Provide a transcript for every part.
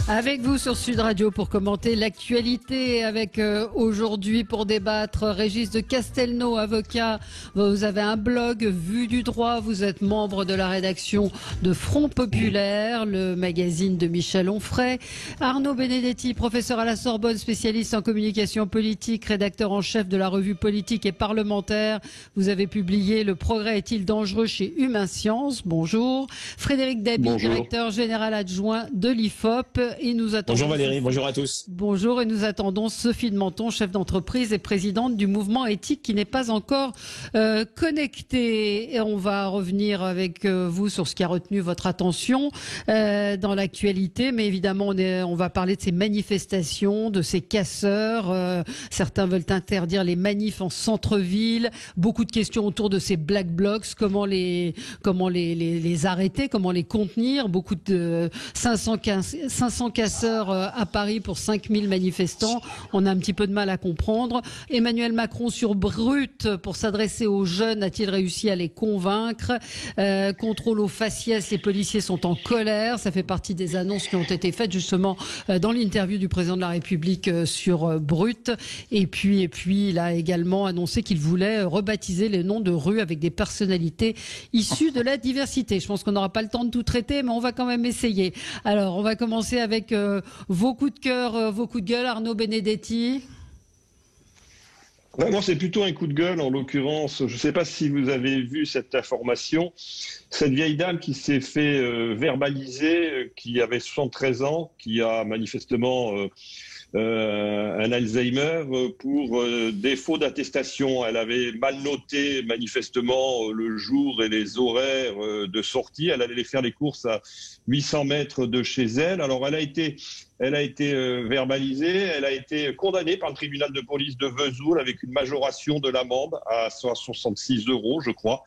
Avec vous sur Sud Radio pour commenter l'actualité avec aujourd'hui pour débattre Régis de Castelnau, avocat. Vous avez un blog Vue du droit, vous êtes membre de la rédaction de Front Populaire, le magazine de Michel Onfray. Arnaud Benedetti, professeur à la Sorbonne, spécialiste en communication politique, rédacteur en chef de la revue politique et parlementaire. Vous avez publié Le progrès est-il dangereux chez Humain Science. Bonjour. Frédéric Dabi, directeur général adjoint de l'IFOP. Et nous attendons bonjour Valérie, bonjour à tous. Bonjour, et nous attendons Sophie de Menton, chef d'entreprise et présidente du mouvement éthique qui n'est pas encore connecté. Et on va revenir avec vous sur ce qui a retenu votre attention dans l'actualité. Mais évidemment, on va parler de ces manifestations, de ces casseurs. Certains veulent interdire les manifs en centre-ville. Beaucoup de questions autour de ces black blocs. Comment les arrêter, comment les contenir. Beaucoup de 500 casseurs à Paris pour 5000 manifestants. On a un petit peu de mal à comprendre. Emmanuel Macron sur Brut pour s'adresser aux jeunes. A-t-il réussi à les convaincre? Contrôle aux faciès. Les policiers sont en colère. Ça fait partie des annonces qui ont été faites justement dans l'interview du président de la République sur Brut. Et puis il a également annoncé qu'il voulait rebaptiser les noms de rues avec des personnalités issues de la diversité. Je pense qu'on n'aura pas le temps de tout traiter, mais on va quand même essayer. Alors, on va commencer avec vos coups de cœur, vos coups de gueule, Arnaud Benedetti. Moi, c'est plutôt un coup de gueule, en l'occurrence. Je ne sais pas si vous avez vu cette information. Cette vieille dame qui s'est fait verbaliser, qui avait 73 ans, qui a manifestement un Alzheimer pour défaut d'attestation. Elle avait mal noté manifestement le jour et les horaires de sortie. Elle allait faire les courses à 800 mètres de chez elle. Alors elle a été verbalisée, elle a été condamnée par le tribunal de police de Vesoul avec une majoration de l'amende à 66 €, je crois.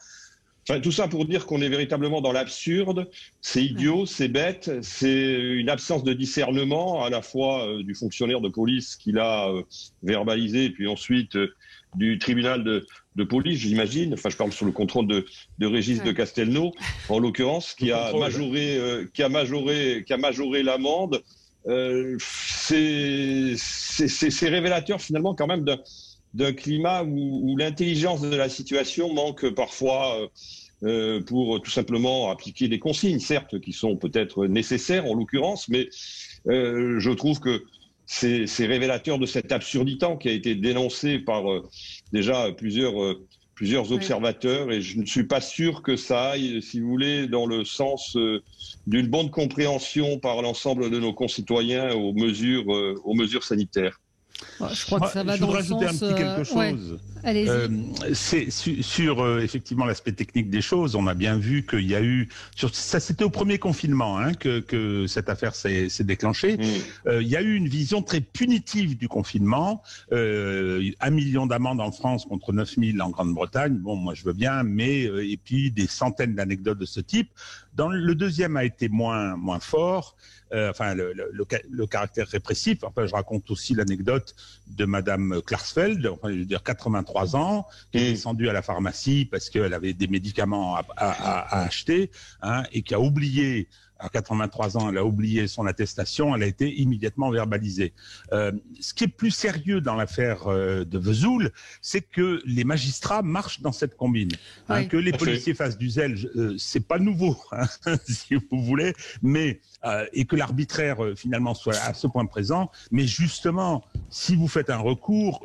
Enfin, tout ça pour dire qu'on est véritablement dans l'absurde. C'est idiot, c'est bête, c'est une absence de discernement à la fois du fonctionnaire de police qui l'a verbalisé et puis ensuite du tribunal de police, j'imagine. Enfin, je parle sous le contrôle de Régis de Castelnau, en l'occurrence, qui a majoré l'amende. C'est révélateur finalement quand même d'un climat où l'intelligence de la situation manque parfois pour tout simplement appliquer des consignes, certes, qui sont peut-être nécessaires en l'occurrence, mais je trouve que c'est révélateur de cette absurdité qui a été dénoncée par déjà plusieurs observateurs, et je ne suis pas sûr que ça aille, si vous voulez, dans le sens d'une bonne compréhension par l'ensemble de nos concitoyens aux mesures sanitaires. Je crois que ça va dans le sens... Je voudrais ajouter un petit quelque chose. Allez-y. C'est sur effectivement l'aspect technique des choses. On a bien vu qu'il y a eu... Ça, c'était au premier confinement que cette affaire s'est déclenchée. Il y a eu une vision très punitive du confinement. 1 million d'amendes en France contre 9000 en Grande-Bretagne. Bon, moi je veux bien, mais... et puis des centaines d'anecdotes de ce type. Le deuxième a été moins fort. Le caractère répressif. Enfin, je raconte aussi l'anecdote de Madame Klarsfeld, enfin, je veux dire 83 ans, qui est descendue à la pharmacie parce qu'elle avait des médicaments à acheter, et qui a oublié. À 83 ans, elle a oublié son attestation, elle a été immédiatement verbalisée. Ce qui est plus sérieux dans l'affaire de Vesoul, c'est que les magistrats marchent dans cette combine. Que les policiers fassent du zèle, c'est pas nouveau, si vous voulez, mais et que l'arbitraire finalement soit à ce point présent. Mais justement, si vous faites un recours,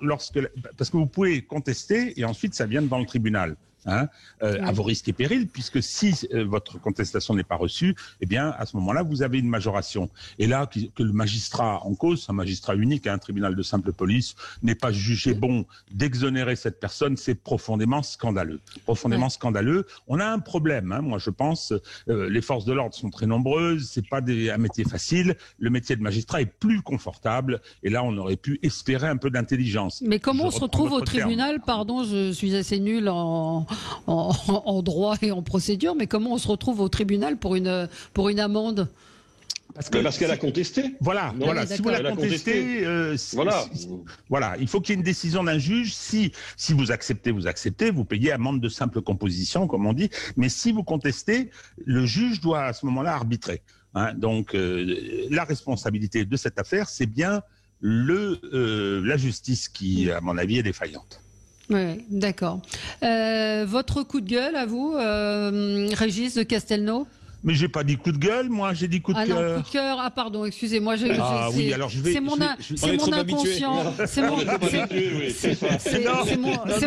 parce que vous pouvez contester et ensuite ça vient devant le tribunal. À vos risques et périls, puisque si votre contestation n'est pas reçue, eh bien, à ce moment-là, vous avez une majoration. Et là, que le magistrat en cause, un magistrat unique, un tribunal de simple police, n'ait pas jugé bon d'exonérer cette personne, c'est profondément scandaleux. Profondément scandaleux. On a un problème, moi je pense, les forces de l'ordre sont très nombreuses, c'est pas un métier facile, le métier de magistrat est plus confortable, et là, on aurait pu espérer un peu d'intelligence. Mais comment on se retrouve au tribunal, pardon, je suis assez nul en droit et en procédure, mais comment on se retrouve au tribunal pour une amende? Parce qu'elle a contesté. Voilà. Si vous la contestez, voilà. Il faut qu'il y ait une décision d'un juge. Si vous acceptez, vous payez amende de simple composition, comme on dit. Mais si vous contestez, le juge doit à ce moment-là arbitrer. hein. Donc, la responsabilité de cette affaire, c'est bien la justice qui, à mon avis, est défaillante. Oui, d'accord. Votre coup de gueule à vous, Régis de Castelnau? Mais j'ai pas dit coup de gueule, moi, j'ai dit coup de cœur. Ah non, coup de cœur. Ah pardon, excusez-moi. Oui, alors je vais. C'est mon inconscient. C'est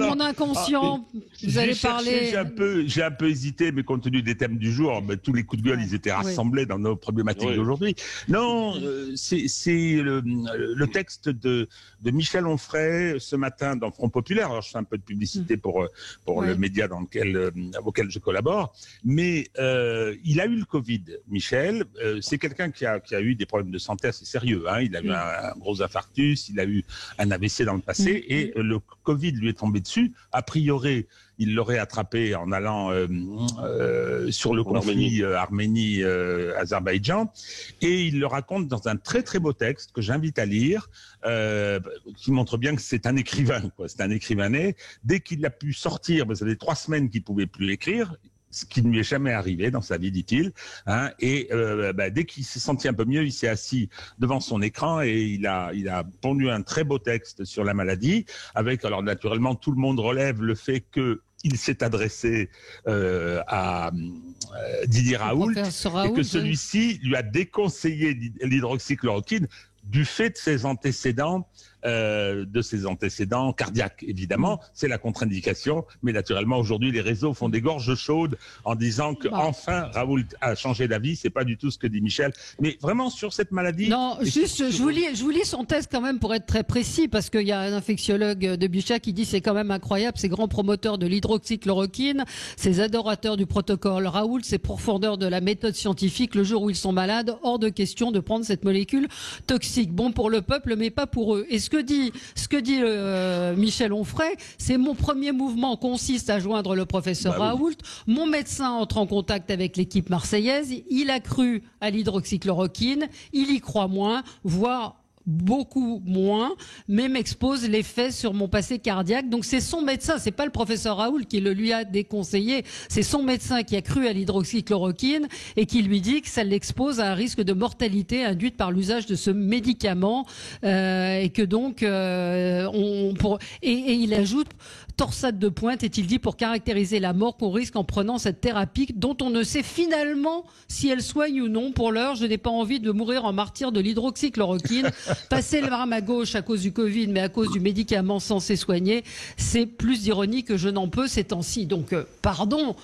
mon inconscient. Vous allez parler. J'ai un peu hésité, mais compte tenu des thèmes du jour, tous les coups de gueule, ils étaient rassemblés dans nos problématiques d'aujourd'hui. Non, c'est le texte de Michel Onfray ce matin dans Front Populaire. Alors je fais un peu de publicité pour le média auquel je collabore, mais il a eu le Covid, Michel. C'est quelqu'un qui a eu des problèmes de santé assez sérieux. Hein. Il a eu un gros infarctus, il a eu un AVC dans le passé, et le Covid lui est tombé dessus. A priori, il l'aurait attrapé en allant sur le conflit Arménie-Azerbaïdjan. Et il le raconte dans un très très beau texte que j'invite à lire, qui montre bien que c'est un écrivain, quoi. C'est un écrivain né. Dès qu'il a pu sortir, ça fait 3 semaines qu'il ne pouvait plus écrire, ce qui ne lui est jamais arrivé dans sa vie, dit-il. Hein, et dès qu'il s'est senti un peu mieux, il s'est assis devant son écran et il a pondu un très beau texte sur la maladie, avec, alors naturellement, tout le monde relève le fait qu'il s'est adressé à Didier Raoult, et que celui-ci lui a déconseillé l'hydroxychloroquine du fait de ses antécédents cardiaques, évidemment. C'est la contre-indication, mais naturellement, aujourd'hui, les réseaux font des gorges chaudes en disant qu'enfin, Raoult a changé d'avis. C'est pas du tout ce que dit Michel. Mais vraiment, sur cette maladie... Non, juste, je vous lis son texte quand même pour être très précis, parce qu'il y a un infectiologue de Bichat qui dit c'est quand même incroyable, ces grands promoteurs de l'hydroxychloroquine, ces adorateurs du protocole Raoult, ces profondeurs de la méthode scientifique, le jour où ils sont malades, hors de question de prendre cette molécule toxique. Bon pour le peuple, mais pas pour eux. Et ce que dit Michel Onfray, c'est mon premier mouvement consiste à joindre le professeur Raoult. Mon médecin entre en contact avec l'équipe marseillaise. Il a cru à l'hydroxychloroquine. Il y croit moins, voire beaucoup moins, mais m'expose les faits sur mon passé cardiaque. Donc c'est son médecin, c'est pas le professeur Raoult qui le lui a déconseillé, c'est son médecin qui a cru à l'hydroxychloroquine et qui lui dit que ça l'expose à un risque de mortalité induite par l'usage de ce médicament et que donc et il ajoute torsade de pointe, est-il dit, pour caractériser la mort qu'on risque en prenant cette thérapie dont on ne sait finalement si elle soigne ou non. Pour l'heure, je n'ai pas envie de mourir en martyr de l'hydroxychloroquine. Passer le rame à gauche à cause du Covid, mais à cause du médicament censé soigner, c'est plus d'ironie que je n'en peux ces temps-ci. Donc, pardon.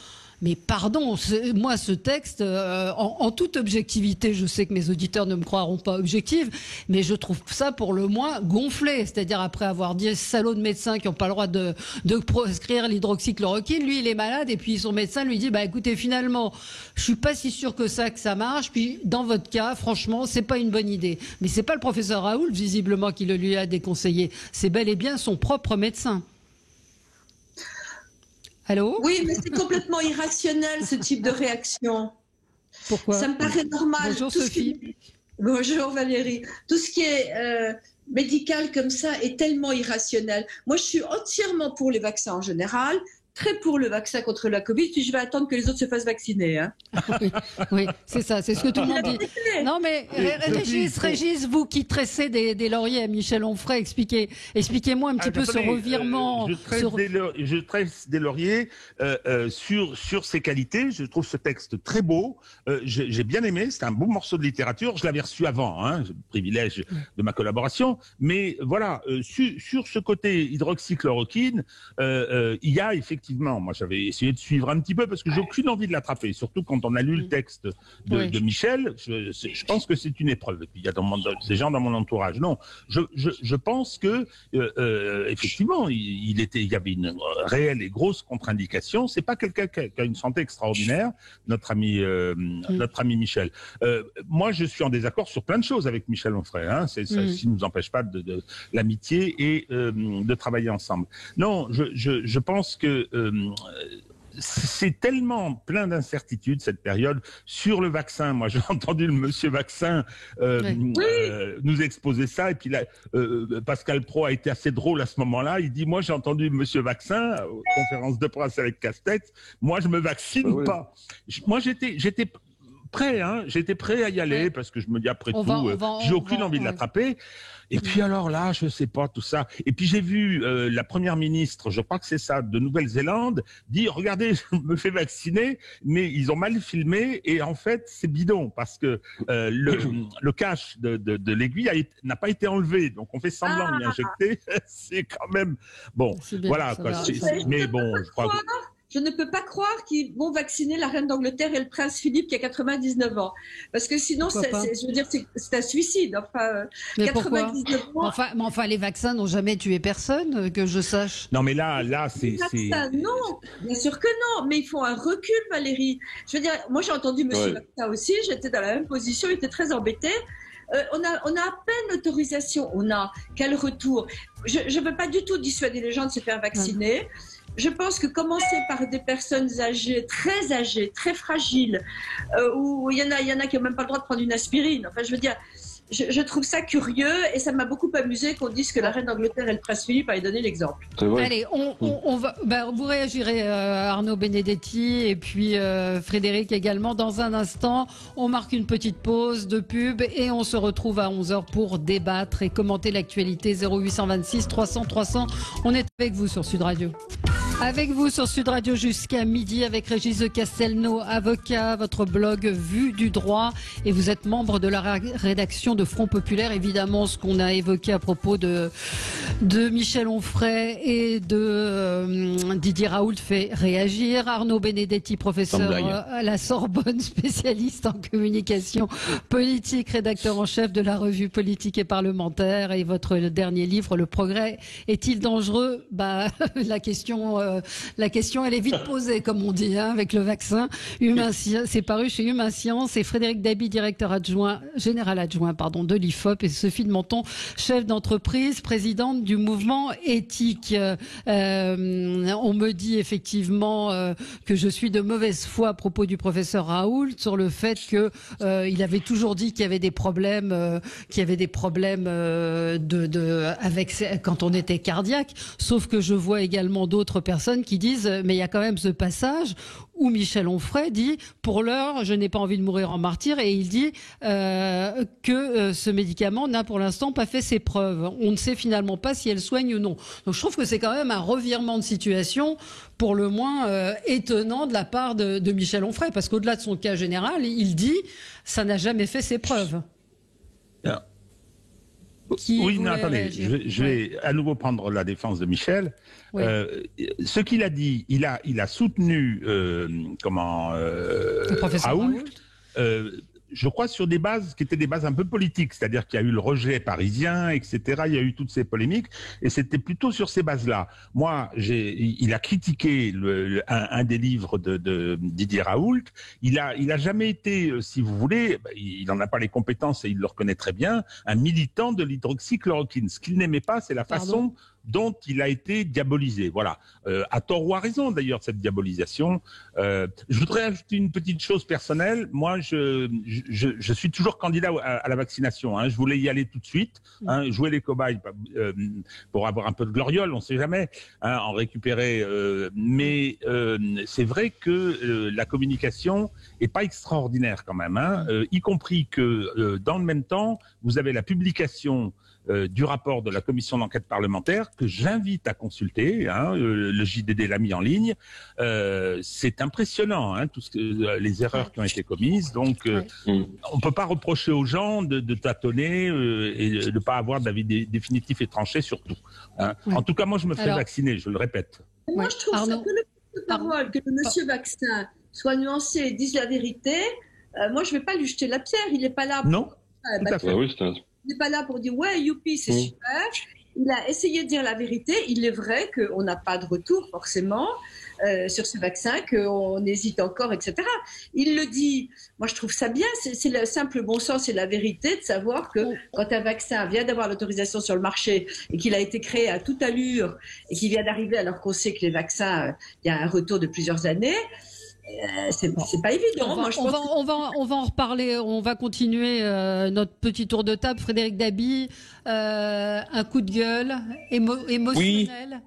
Mais pardon, moi ce texte, en toute objectivité, je sais que mes auditeurs ne me croiront pas objective, mais je trouve ça pour le moins gonflé. C'est-à-dire après avoir dit salaud de médecins qui n'ont pas le droit de prescrire l'hydroxychloroquine, lui il est malade et puis son médecin lui dit écoutez finalement, je suis pas si sûr que ça marche. Puis dans votre cas, franchement, c'est pas une bonne idée. Mais c'est pas le professeur Raoult visiblement qui le lui a déconseillé. C'est bel et bien son propre médecin. Allô ? Oui, mais c'est complètement irrationnel, ce type de réaction. Pourquoi ? Ça me paraît normal. Bonjour Sophie. Bonjour Valérie. Tout ce qui est médical comme ça est tellement irrationnel. Moi, je suis entièrement pour les vaccins en général, très pour le vaccin contre la Covid, puis je vais attendre que les autres se fassent vacciner. Hein. Oui, c'est ça, c'est ce que tout le monde dit. Non mais Régis, vous qui tressez des lauriers à Michel Onfray, expliquez-moi un petit peu ce revirement. Je tresse des lauriers sur ses qualités. Je trouve ce texte très beau. J'ai bien aimé. C'est un beau morceau de littérature. Je l'avais reçu avant, hein, privilège de ma collaboration. Mais voilà, sur ce côté hydroxychloroquine, il y a effectivement, moi j'avais essayé de suivre un petit peu parce que j'ai aucune envie de l'attraper, surtout quand on a lu le texte de Michel. Je pense que c'est une épreuve. Et puis il y a des gens dans mon entourage. Non, je pense que effectivement il y avait une réelle et grosse contre-indication. C'est pas quelqu'un qui a une santé extraordinaire, notre ami Michel. Moi je suis en désaccord sur plein de choses avec Michel Onfray. Hein. Ça ne nous empêche pas de l'amitié et de travailler ensemble. Non, je pense que c'est tellement plein d'incertitudes cette période sur le vaccin. Moi, j'ai entendu le monsieur vaccin nous exposer ça, et puis là, Pascal Praud a été assez drôle à ce moment-là. Il dit, moi, j'ai entendu le monsieur vaccin, conférence de presse avec Castex, moi, je me vaccine pas. Moi, j'étais prêt, hein. J'étais prêt à y aller parce que je me dis après j'ai aucune envie de l'attraper. Et puis alors là, je sais pas tout ça. Et puis j'ai vu la première ministre, je crois que c'est ça, de Nouvelle-Zélande, dire regardez, je me fais vacciner, mais ils ont mal filmé et en fait c'est bidon parce que le cache de l'aiguille n'a pas été enlevé, donc on fait semblant de l'injecter. C'est quand même bon. Bien, voilà quoi. Mais bon, je crois. Je ne peux pas croire qu'ils vont vacciner la reine d'Angleterre et le prince Philippe qui a 99 ans. Parce que sinon, je veux dire, c'est un suicide. Enfin, mais 99 ans. Enfin, les vaccins n'ont jamais tué personne, que je sache. Non, mais là, c'est. Non, bien sûr que non. Mais ils font un recul, Valérie. Je veux dire, moi, j'ai entendu Monsieur Vaccin aussi. J'étais dans la même position. Il était très embêté. On a à peine l'autorisation. On a quel retour? Je ne veux pas du tout dissuader les gens de se faire vacciner. Je pense que commencer par des personnes âgées, très fragiles, où il y en a qui n'ont même pas le droit de prendre une aspirine. Enfin, je veux dire, je trouve ça curieux et ça m'a beaucoup amusé qu'on dise que la reine d'Angleterre et le prince Philippe avaient donné l'exemple. Allez, on va, vous réagirez, Arnaud Benedetti et puis Frédéric également. Dans un instant, on marque une petite pause de pub et on se retrouve à 11h pour débattre et commenter l'actualité. 0826 300 300. On est avec vous sur Sud Radio. Avec vous sur Sud Radio jusqu'à midi avec Régis de Castelnau, avocat, votre blog Vue du droit et vous êtes membre de la rédaction de Front Populaire. Évidemment, ce qu'on a évoqué à propos de Michel Onfray et de Didier Raoult fait réagir. Arnaud Benedetti, professeur à la Sorbonne, spécialiste en communication politique, rédacteur en chef de la revue Politique et Parlementaire et votre dernier livre, Le Progrès est-il dangereux? La question, elle est vite posée, comme on dit, hein, avec le vaccin. C'est paru chez Humain Science. Et Frédéric Dabi, directeur général adjoint de l'IFOP, et Sophie de Menton, chef d'entreprise, présidente du mouvement éthique. On me dit effectivement que je suis de mauvaise foi à propos du professeur Raoult sur le fait que il avait toujours dit qu'il y avait des problèmes, quand on était cardiaque. Sauf que je vois également d'autres personnes qui disent mais il y a quand même ce passage où Michel Onfray dit pour l'heure je n'ai pas envie de mourir en martyr et il dit que ce médicament n'a pour l'instant pas fait ses preuves. On ne sait finalement pas si elle soigne ou non. Donc je trouve que c'est quand même un revirement de situation pour le moins étonnant de la part de Michel Onfray parce qu'au-delà de son cas général, il dit ça n'a jamais fait ses preuves. Attendez, je vais à nouveau prendre la défense de Michel. Oui. Ce qu'il a dit, il a soutenu Raoult. Je crois sur des bases qui étaient des bases un peu politiques, c'est-à-dire qu'il y a eu le rejet parisien, etc. Il y a eu toutes ces polémiques, et c'était plutôt sur ces bases-là. Moi, il a critiqué un des livres de Didier Raoult. Il a jamais été, si vous voulez, il n'en a pas les compétences et il le reconnaît très bien, un militant de l'hydroxychloroquine. Ce qu'il n'aimait pas, c'est la façon dont il a été diabolisé. Voilà. À tort ou à raison, d'ailleurs, cette diabolisation. Je voudrais ajouter une petite chose personnelle. Moi, je suis toujours candidat à la vaccination. Hein. Je voulais y aller tout de suite, jouer les cobayes pour avoir un peu de gloriole, on ne sait jamais, en récupérer. Mais c'est vrai que la communication est pas extraordinaire quand même, y compris que dans le même temps, vous avez la publication du rapport de la commission d'enquête parlementaire que j'invite à consulter. Le JDD l'a mis en ligne. C'est impressionnant, les erreurs qui ont été commises. Donc, on peut pas reprocher aux gens de tâtonner et de ne pas avoir d'avis définitif et tranché surtout. En tout cas, moi, je me fais vacciner, je le répète. Moi, je trouve ça que parole, que le monsieur vaccin soit nuancé et dise la vérité. Moi, je ne vais pas lui jeter la pierre. Il n'est pas là. Non, tout à fait. Il n'est pas là pour dire ouais, youpi, c'est super. Il a essayé de dire la vérité. Il est vrai qu'on n'a pas de retour forcément sur ce vaccin, qu'on hésite encore, etc. Il le dit. Moi, je trouve ça bien. C'est le simple bon sens et la vérité de savoir que quand un vaccin vient d'avoir l'autorisation sur le marché et qu'il a été créé à toute allure et qu'il vient d'arriver alors qu'on sait que les vaccins, il y a un retour de plusieurs années. c'est pas évident. Moi, je pense on va en reparler. On va continuer notre petit tour de table. Frédéric Dabi, un coup de gueule émotionnel,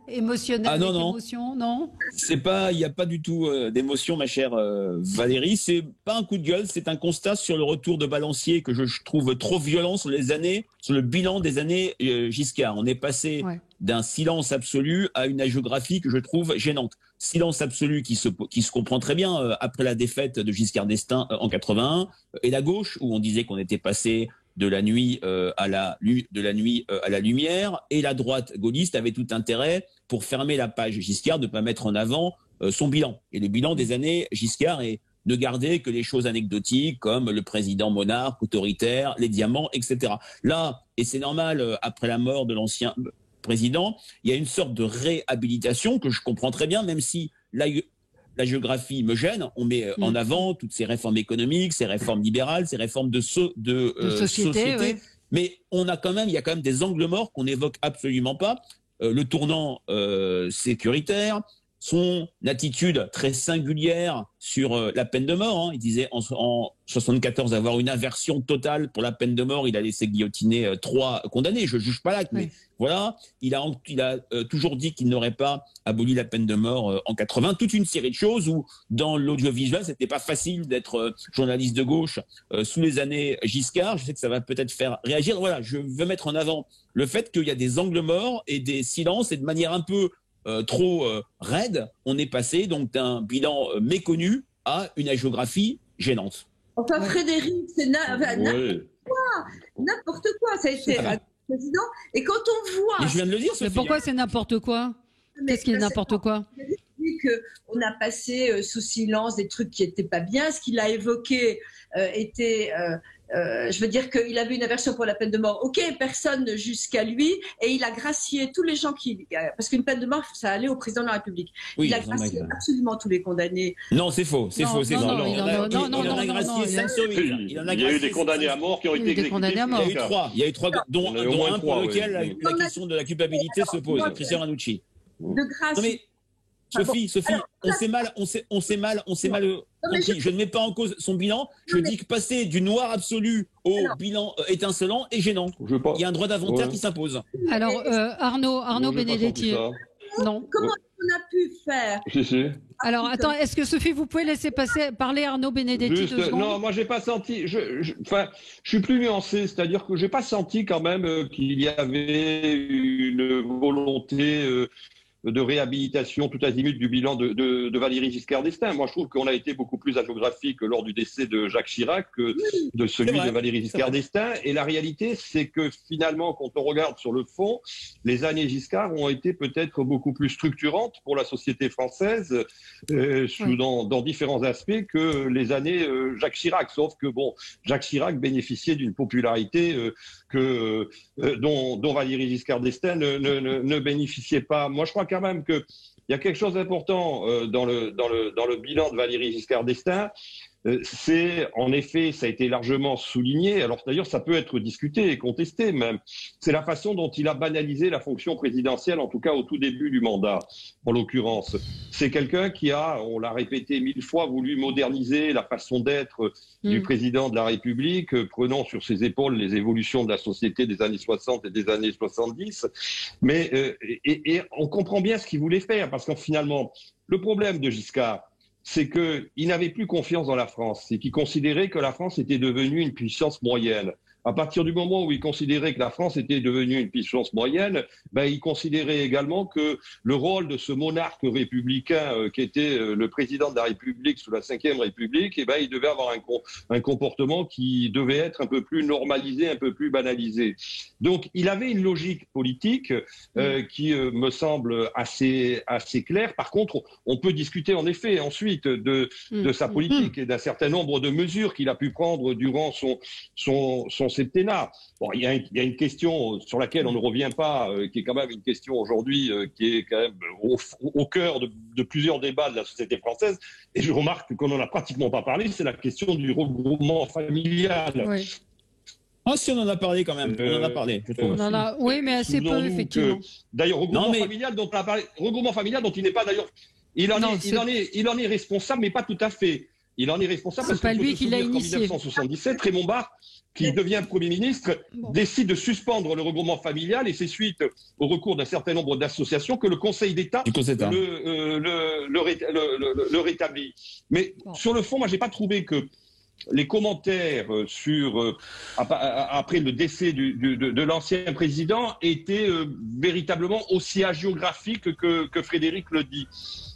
Ah non, avec non. émotion, non? Il n'y a pas du tout d'émotion, ma chère Valérie. C'est pas un coup de gueule, c'est un constat sur le retour de balancier que je trouve trop violent sur le bilan des années Giscard. On est passé d'un silence absolu à une hagiographie que je trouve gênante. Silence absolu qui se comprend très bien après la défaite de Giscard d'Estaing en 81, et la gauche où on disait qu'on était passé de la nuit à la lumière, et la droite gaulliste avait tout intérêt pour fermer la page Giscard de ne pas mettre en avant son bilan. Et le bilan des années Giscard est de garder que les choses anecdotiques comme le président monarque, autoritaire, les diamants, etc. Là, et c'est normal, après la mort de l'ancien président, il y a une sorte de réhabilitation que je comprends très bien, même si la géographie me gêne. On met en avant toutes ces réformes économiques, ces réformes libérales, ces réformes de société. Oui. Mais il y a quand même des angles morts qu'on n'évoque absolument pas. Le tournant sécuritaire, son attitude très singulière sur la peine de mort. Il disait en 74 avoir une aversion totale pour la peine de mort. Il a laissé guillotiner 3 condamnés. Je juge pas l'acte, mais voilà. Il a toujours dit qu'il n'aurait pas aboli la peine de mort en 80. Toute une série de choses où, dans l'audiovisuel, c'était pas facile d'être journaliste de gauche sous les années Giscard. Je sais que ça va peut-être faire réagir. Voilà, je veux mettre en avant le fait qu'il y a des angles morts et des silences, et de manière un peu trop raide, on est passé donc d'un bilan méconnu à une hagiographie gênante. Enfin, Frédéric, c'est n'importe quoi. Ça a été un président. Et quand on voit... Mais je viens de le dire, Mais Sophie. pourquoi c'est n'importe quoi? Qu'est-ce qui est n'importe quoi? On a passé sous silence des trucs qui n'étaient pas bien. Ce qu'il a évoqué était... je veux dire qu'il avait une aversion pour la peine de mort. Ok, personne jusqu'à lui, et il a gracié tous les gens qui... Parce qu'une peine de mort, ça allait au président de la République. Oui, il a gracié absolument tous les condamnés. Non, c'est faux, c'est faux, c'est faux. Il en a gracié 5 sur 8. Il y a eu des condamnés à mort qui ont été exécutés. Il y a eu 3, dont un pour lequel la question de la culpabilité se pose. Christian Ranucci. De grâce. Non mais Sophie, on s'est mal compris. Je ne mets pas en cause son bilan. Je dis que passer du noir absolu au bilan étincelant est gênant. Il y a un droit d'inventaire qui s'impose. Alors, Arnaud Benedetti. Non. Comment on a pu faire? Si. Alors, attends, est-ce que Sophie, vous pouvez laisser parler Arnaud Benedetti 2 secondes? Non, moi, j'ai pas senti. Je suis plus nuancé, c'est-à-dire que j'ai pas senti quand même qu'il y avait une volonté de réhabilitation tout azimut du bilan de Valéry Giscard d'Estaing. Moi, je trouve qu'on a été beaucoup plus hagiographique lors du décès de Jacques Chirac que de celui de Valéry Giscard d'Estaing. Et la réalité, c'est que finalement, quand on regarde sur le fond, les années Giscard ont été peut-être beaucoup plus structurantes pour la société française dans différents aspects que les années Jacques Chirac. Sauf que, Jacques Chirac bénéficiait d'une popularité dont Valéry Giscard d'Estaing ne bénéficiait pas. Moi, je crois quand même qu'il y a quelque chose d'important dans le bilan de Valéry Giscard d'Estaing. C'est, en effet, ça a été largement souligné, alors d'ailleurs ça peut être discuté et contesté même, c'est la façon dont il a banalisé la fonction présidentielle, en tout cas au tout début du mandat, en l'occurrence. C'est quelqu'un qui a, on l'a répété 1000 fois, voulu moderniser la façon d'être du président de la République, prenant sur ses épaules les évolutions de la société des années 60 et des années 70. Mais et on comprend bien ce qu'il voulait faire, parce que finalement, le problème de Giscard, c'est qu'il n'avait plus confiance dans la France, et qu'il considérait que la France était devenue une puissance moyenne. À partir du moment où il considérait que la France était devenue une puissance moyenne, il considérait également que le rôle de ce monarque républicain qui était le président de la République sous la Ve République, il devait avoir un comportement qui devait être un peu plus normalisé, un peu plus banalisé. Donc il avait une logique politique qui me semble assez claire. Par contre, on peut discuter en effet ensuite de sa politique et d'un certain nombre de mesures qu'il a pu prendre durant son septennat. Bon, il y a une question sur laquelle on ne revient pas, qui est quand même une question aujourd'hui qui est quand même au cœur de plusieurs débats de la société française. Et je remarque qu'on n'en a pratiquement pas parlé, c'est la question du regroupement familial. Oui. Ah, si, on en a parlé quand même. On en a parlé, je trouve. Oui, mais assez peu, effectivement. D'ailleurs, regroupement familial dont il n'est pas d'ailleurs il en est responsable, mais pas tout à fait. Il en est responsable parce pas lui qui l'a initié. En 1977, Raymond Barre, qui devient Premier ministre, décide de suspendre le regroupement familial, et c'est suite au recours d'un certain nombre d'associations que le Conseil d'État le rétablit. Mais sur le fond, moi, j'ai pas trouvé que les commentaires après le décès de l'ancien président étaient véritablement aussi hagiographiques que Frédéric le dit.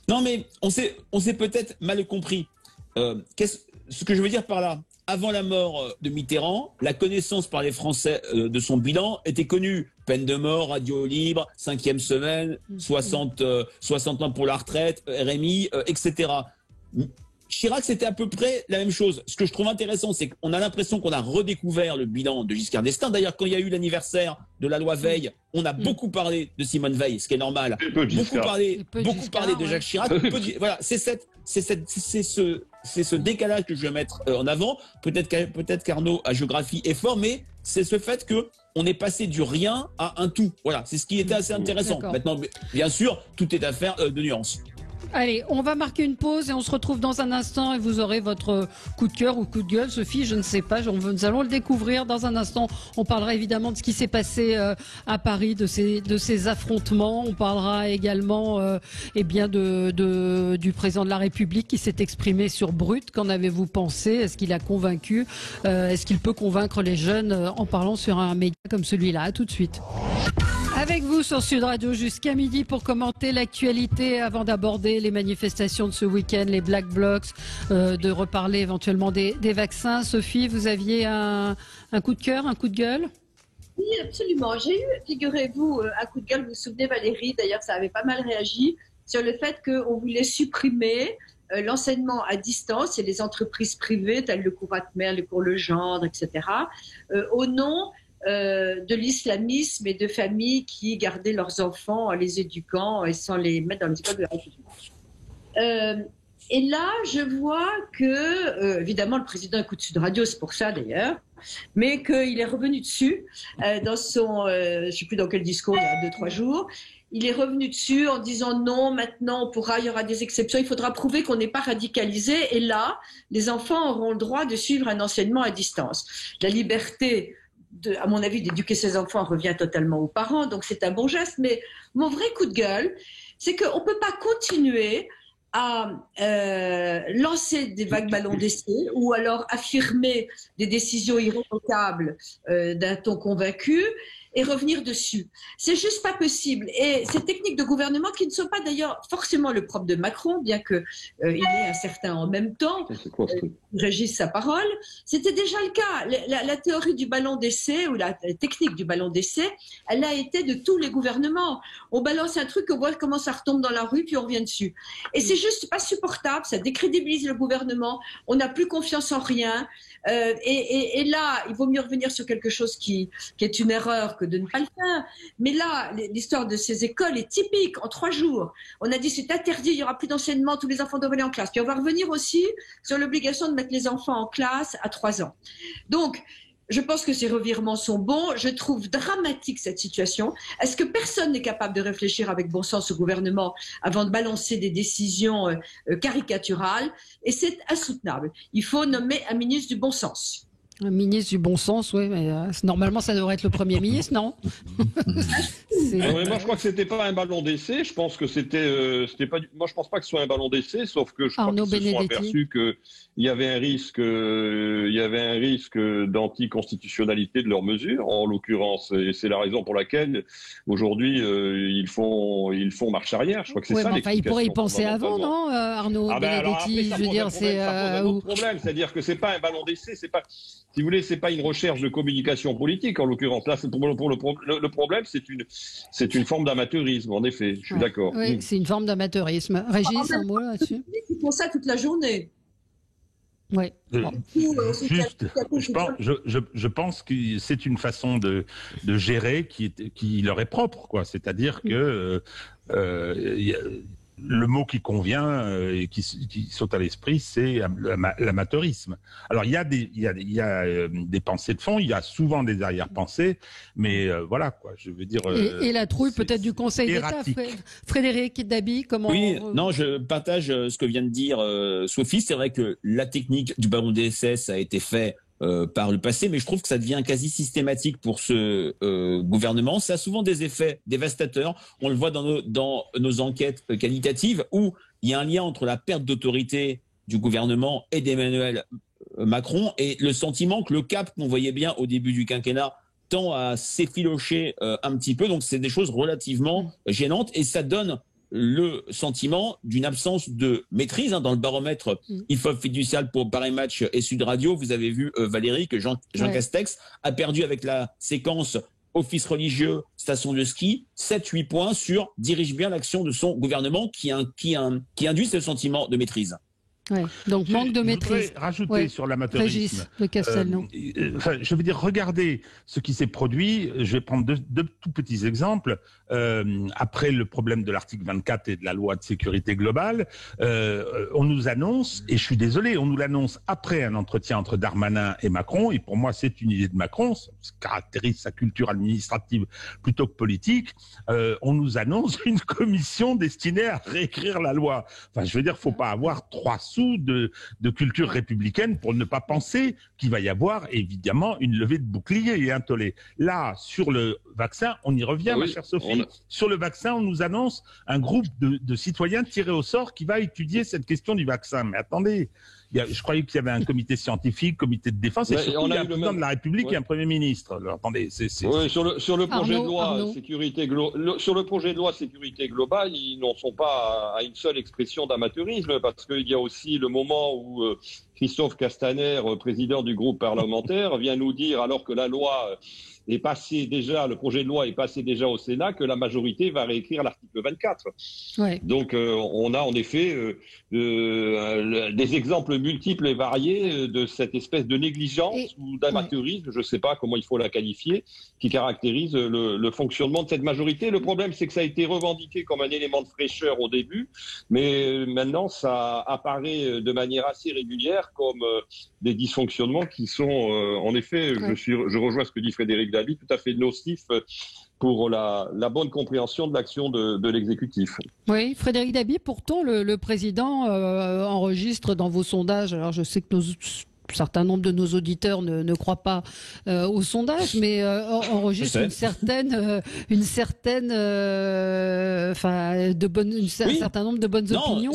Non, mais on s'est peut-être mal compris. Ce que je veux dire par là, avant la mort de Mitterrand, la connaissance par les Français de son bilan était connue. Peine de mort, radio libre, 5e semaine, 60 ans pour la retraite, RMI, etc. Chirac, c'était à peu près la même chose. Ce que je trouve intéressant, c'est qu'on a l'impression qu'on a redécouvert le bilan de Giscard d'Estaing. D'ailleurs, quand il y a eu l'anniversaire de la loi Veil, on a beaucoup parlé de Simone Veil, ce qui est normal. Beaucoup parlé de Jacques Chirac. Voilà, c'est ce décalage que je vais mettre en avant. Peut-être qu'Arnaud, à géographie, est fort, mais c'est ce fait que on est passé du rien à un tout. Voilà, c'est ce qui était assez intéressant. Maintenant, bien sûr, tout est affaire de nuances. Allez, on va marquer une pause et on se retrouve dans un instant et vous aurez votre coup de cœur ou coup de gueule. Sophie, je ne sais pas, nous allons le découvrir dans un instant. On parlera évidemment de ce qui s'est passé à Paris, de ces affrontements. On parlera également du président de la République qui s'est exprimé sur Brut. Qu'en avez-vous pensé? Est-ce qu'il a convaincu? Est-ce qu'il peut convaincre les jeunes en parlant sur un média comme celui-là? À tout de suite. Avec vous sur Sud Radio jusqu'à midi pour commenter l'actualité avant d'aborder les manifestations de ce week-end, les Black Blocs, de reparler éventuellement des vaccins. Sophie, vous aviez un coup de cœur, un coup de gueule? Oui, absolument. J'ai eu, figurez-vous, un coup de gueule, vous vous souvenez Valérie, d'ailleurs ça avait pas mal réagi, sur le fait qu'on voulait supprimer l'enseignement à distance et les entreprises privées telles le cours Atmer, le cours Legendre, etc., au nom de l'islamisme et de familles qui gardaient leurs enfants en les éduquant et sans les mettre dans les écoles de la République. Et là, je vois que, évidemment, le président écoute Sud Radio, c'est pour ça d'ailleurs, mais qu'il est revenu dessus dans son, je ne sais plus dans quel discours, il y a 2-3 jours. Il est revenu dessus en disant non, maintenant il y aura des exceptions, il faudra prouver qu'on n'est pas radicalisé. Et là, les enfants auront le droit de suivre un enseignement à distance. La liberté, à mon avis, d'éduquer ses enfants revient totalement aux parents, donc c'est un bon geste. Mais mon vrai coup de gueule, c'est qu'on ne peut pas continuer à lancer des vagues ballons d'essai ou alors affirmer des décisions irrévocables d'un ton convaincu et revenir dessus. C'est juste pas possible. Et ces techniques de gouvernement qui ne sont pas d'ailleurs forcément le propre de Macron, bien que il ait un certain en même temps, régisse sa parole, c'était déjà le cas. La théorie du ballon d'essai ou la technique du ballon d'essai, elle a été de tous les gouvernements. On balance un truc, on voit comment ça retombe dans la rue, puis on revient dessus. Et c'est juste pas supportable, ça décrédibilise le gouvernement, on n'a plus confiance en rien. Et là, il vaut mieux revenir sur quelque chose qui est une erreur que de ne pas le faire. Mais là, l'histoire de ces écoles est typique. En 3 jours, on a dit c'est interdit, il n'y aura plus d'enseignement, tous les enfants doivent aller en classe. Puis on va revenir aussi sur l'obligation de mettre les enfants en classe à 3 ans. Donc, je pense que ces revirements sont bons. Je trouve dramatique cette situation. Est-ce que personne n'est capable de réfléchir avec bon sens au gouvernement avant de balancer des décisions caricaturales? Et c'est insoutenable. Il faut nommer un ministre du bon sens. Un ministre du bon sens, oui, mais normalement ça devrait être le Premier ministre, non? Moi, je crois que c'était pas un ballon d'essai. Je pense que c'était pas. Moi, je pense pas que ce soit un ballon d'essai, sauf que je crois qu'ils se sont aperçus qu'il y avait un risque, d'anticonstitutionnalité de leurs mesures, en l'occurrence, et c'est la raison pour laquelle aujourd'hui ils font marche arrière. Je crois que c'est ça. Enfin, ils pourraient y penser avant, non, Arnaud Benedetti? Je veux dire, c'est un autre problème, c'est-à-dire que c'est pas un ballon d'essai, c'est pas. Si vous voulez, c'est pas une recherche de communication politique, en l'occurrence. Là, le problème, c'est une forme d'amateurisme, en effet. Je suis d'accord. Oui, c'est une forme d'amateurisme. Régis, un mot là-dessus? Ils font ça toute la journée. Oui. Juste, je pense que c'est une façon de gérer qui leur est propre, quoi. C'est-à-dire que le mot qui convient et qui saute à l'esprit, c'est l'amateurisme. Alors il y a des pensées de fond, il y a souvent des arrière-pensées, mais voilà quoi. Je veux dire. Et la trouille peut-être du Conseil d'État, Frédéric Dabi, comment? Oui, non, je partage ce que vient de dire Sophie. C'est vrai que la technique du ballon DSS a été fait par le passé, mais je trouve que ça devient quasi systématique pour ce gouvernement. Ça a souvent des effets dévastateurs. On le voit dans nos enquêtes qualitatives où il y a un lien entre la perte d'autorité du gouvernement et d'Emmanuel Macron et le sentiment que le cap qu'on voyait bien au début du quinquennat tend à s'effilocher un petit peu. Donc c'est des choses relativement gênantes et ça donne le sentiment d'une absence de maîtrise. Dans le baromètre IFOP fiducial pour Paris Match et Sud Radio, vous avez vu Valérie que Jean Castex a perdu avec la séquence office religieux, station de ski, 7-8 points sur dirige bien l'action de son gouvernement qui induit ce sentiment de maîtrise. Ouais, donc manque de maîtrise. Je voudrais rajouter sur l'amateurisme. Je veux dire, regardez ce qui s'est produit. Je vais prendre deux tout petits exemples. Après le problème de l'article 24 et de la loi de sécurité globale, on nous annonce, et je suis désolé, on nous l'annonce après un entretien entre Darmanin et Macron, et pour moi c'est une idée de Macron, ça caractérise sa culture administrative plutôt que politique, on nous annonce une commission destinée à réécrire la loi. Enfin, je veux dire, faut pas avoir 3 sous de culture républicaine pour ne pas penser qu'il va y avoir évidemment une levée de bouclier et un tollé. Là, sur le vaccin, on y revient, ma chère Sophie. Sur le vaccin, on nous annonce un groupe de citoyens tirés au sort qui va étudier cette question du vaccin. Mais attendez, je croyais qu'il y avait un comité scientifique, comité de défense, et surtout il y a un président de la République et un Premier ministre. Alors, attendez, sur le projet de loi sécurité sur le projet de loi sécurité globale, ils n'en sont pas à une seule expression d'amateurisme, parce qu'il y a aussi le moment où Christophe Castaner, président du groupe parlementaire, vient nous dire, alors que la loi est passé déjà, le projet de loi est passé déjà au Sénat, que la majorité va réécrire l'article 24. Ouais. Donc on a en effet des exemples multiples et variés de cette espèce de négligence ou d'amateurisme, je ne sais pas comment il faut la qualifier, qui caractérise le fonctionnement de cette majorité. Le problème, c'est que ça a été revendiqué comme un élément de fraîcheur au début, mais maintenant ça apparaît de manière assez régulière comme des dysfonctionnements qui sont en effet, je rejoins ce que dit Frédéric Dabi, tout à fait nocifs pour la bonne compréhension de l'action de l'exécutif. Oui, Frédéric Dabi, pourtant le président enregistre dans vos sondages, alors je sais que un certain nombre de nos auditeurs ne croient pas aux sondages, mais enregistre un certain nombre de bonnes opinions.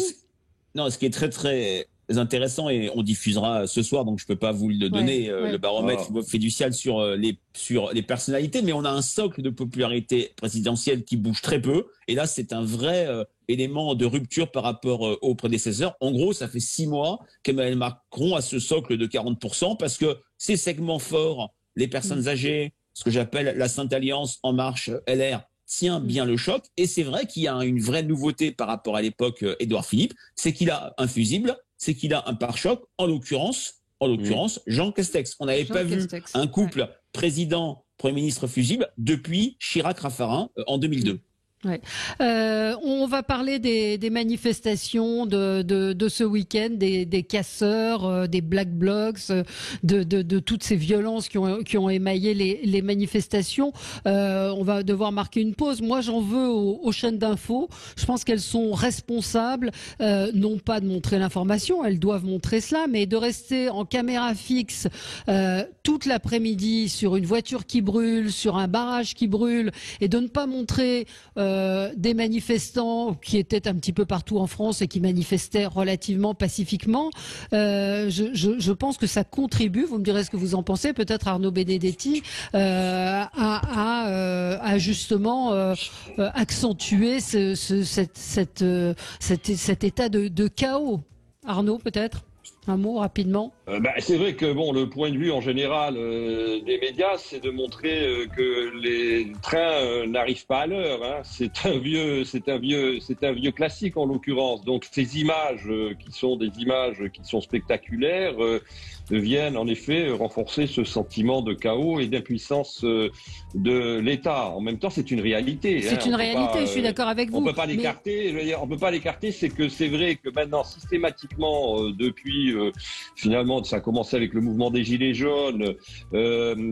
Non, ce qui est très très intéressant, et on diffusera ce soir, donc je peux pas vous le donner, le baromètre fiducial sur les personnalités, mais on a un socle de popularité présidentielle qui bouge très peu, et là c'est un vrai élément de rupture par rapport aux prédécesseurs. En gros, ça fait 6 mois qu'Emmanuel Macron a ce socle de 40%, parce que ces segments forts, les personnes âgées, ce que j'appelle la Sainte Alliance, En Marche, LR, tient bien le choc, et c'est vrai qu'il y a une vraie nouveauté par rapport à l'époque Édouard Philippe, c'est qu'il a un fusible, c'est qu'il a un pare-choc, en l'occurrence Jean Castex. On n'avait pas vu un couple président-premier ministre fusible depuis Chirac-Raffarin en 2002. Ouais. On va parler des manifestations de ce week-end, des casseurs, des black blocs, de toutes ces violences qui ont émaillé les manifestations. On va devoir marquer une pause. Moi, j'en veux aux chaînes d'infos. Je pense qu'elles sont responsables, non pas de montrer l'information, elles doivent montrer cela, mais de rester en caméra fixe toute l'après-midi sur une voiture qui brûle, sur un barrage qui brûle, et de ne pas montrer des manifestants qui étaient un petit peu partout en France et qui manifestaient relativement pacifiquement. Je pense que ça contribue, vous me direz ce que vous en pensez, peut-être Arnaud Benedetti, à justement accentuer cet état de chaos. Arnaud, peut-être un mot rapidement. C'est vrai que bon, le point de vue en général des médias, c'est de montrer que les trains n'arrivent pas à l'heure. Hein. C'est un vieux classique en l'occurrence. Donc ces images qui sont des images qui sont spectaculaires viennent en effet renforcer ce sentiment de chaos et d'impuissance de l'État. En même temps, c'est une réalité. C'est une réalité. Je suis d'accord avec vous. On peut pas l'écarter. Je veux dire, on peut pas l'écarter. C'est que c'est vrai que maintenant systématiquement depuis finalement, ça a commencé avec le mouvement des Gilets jaunes,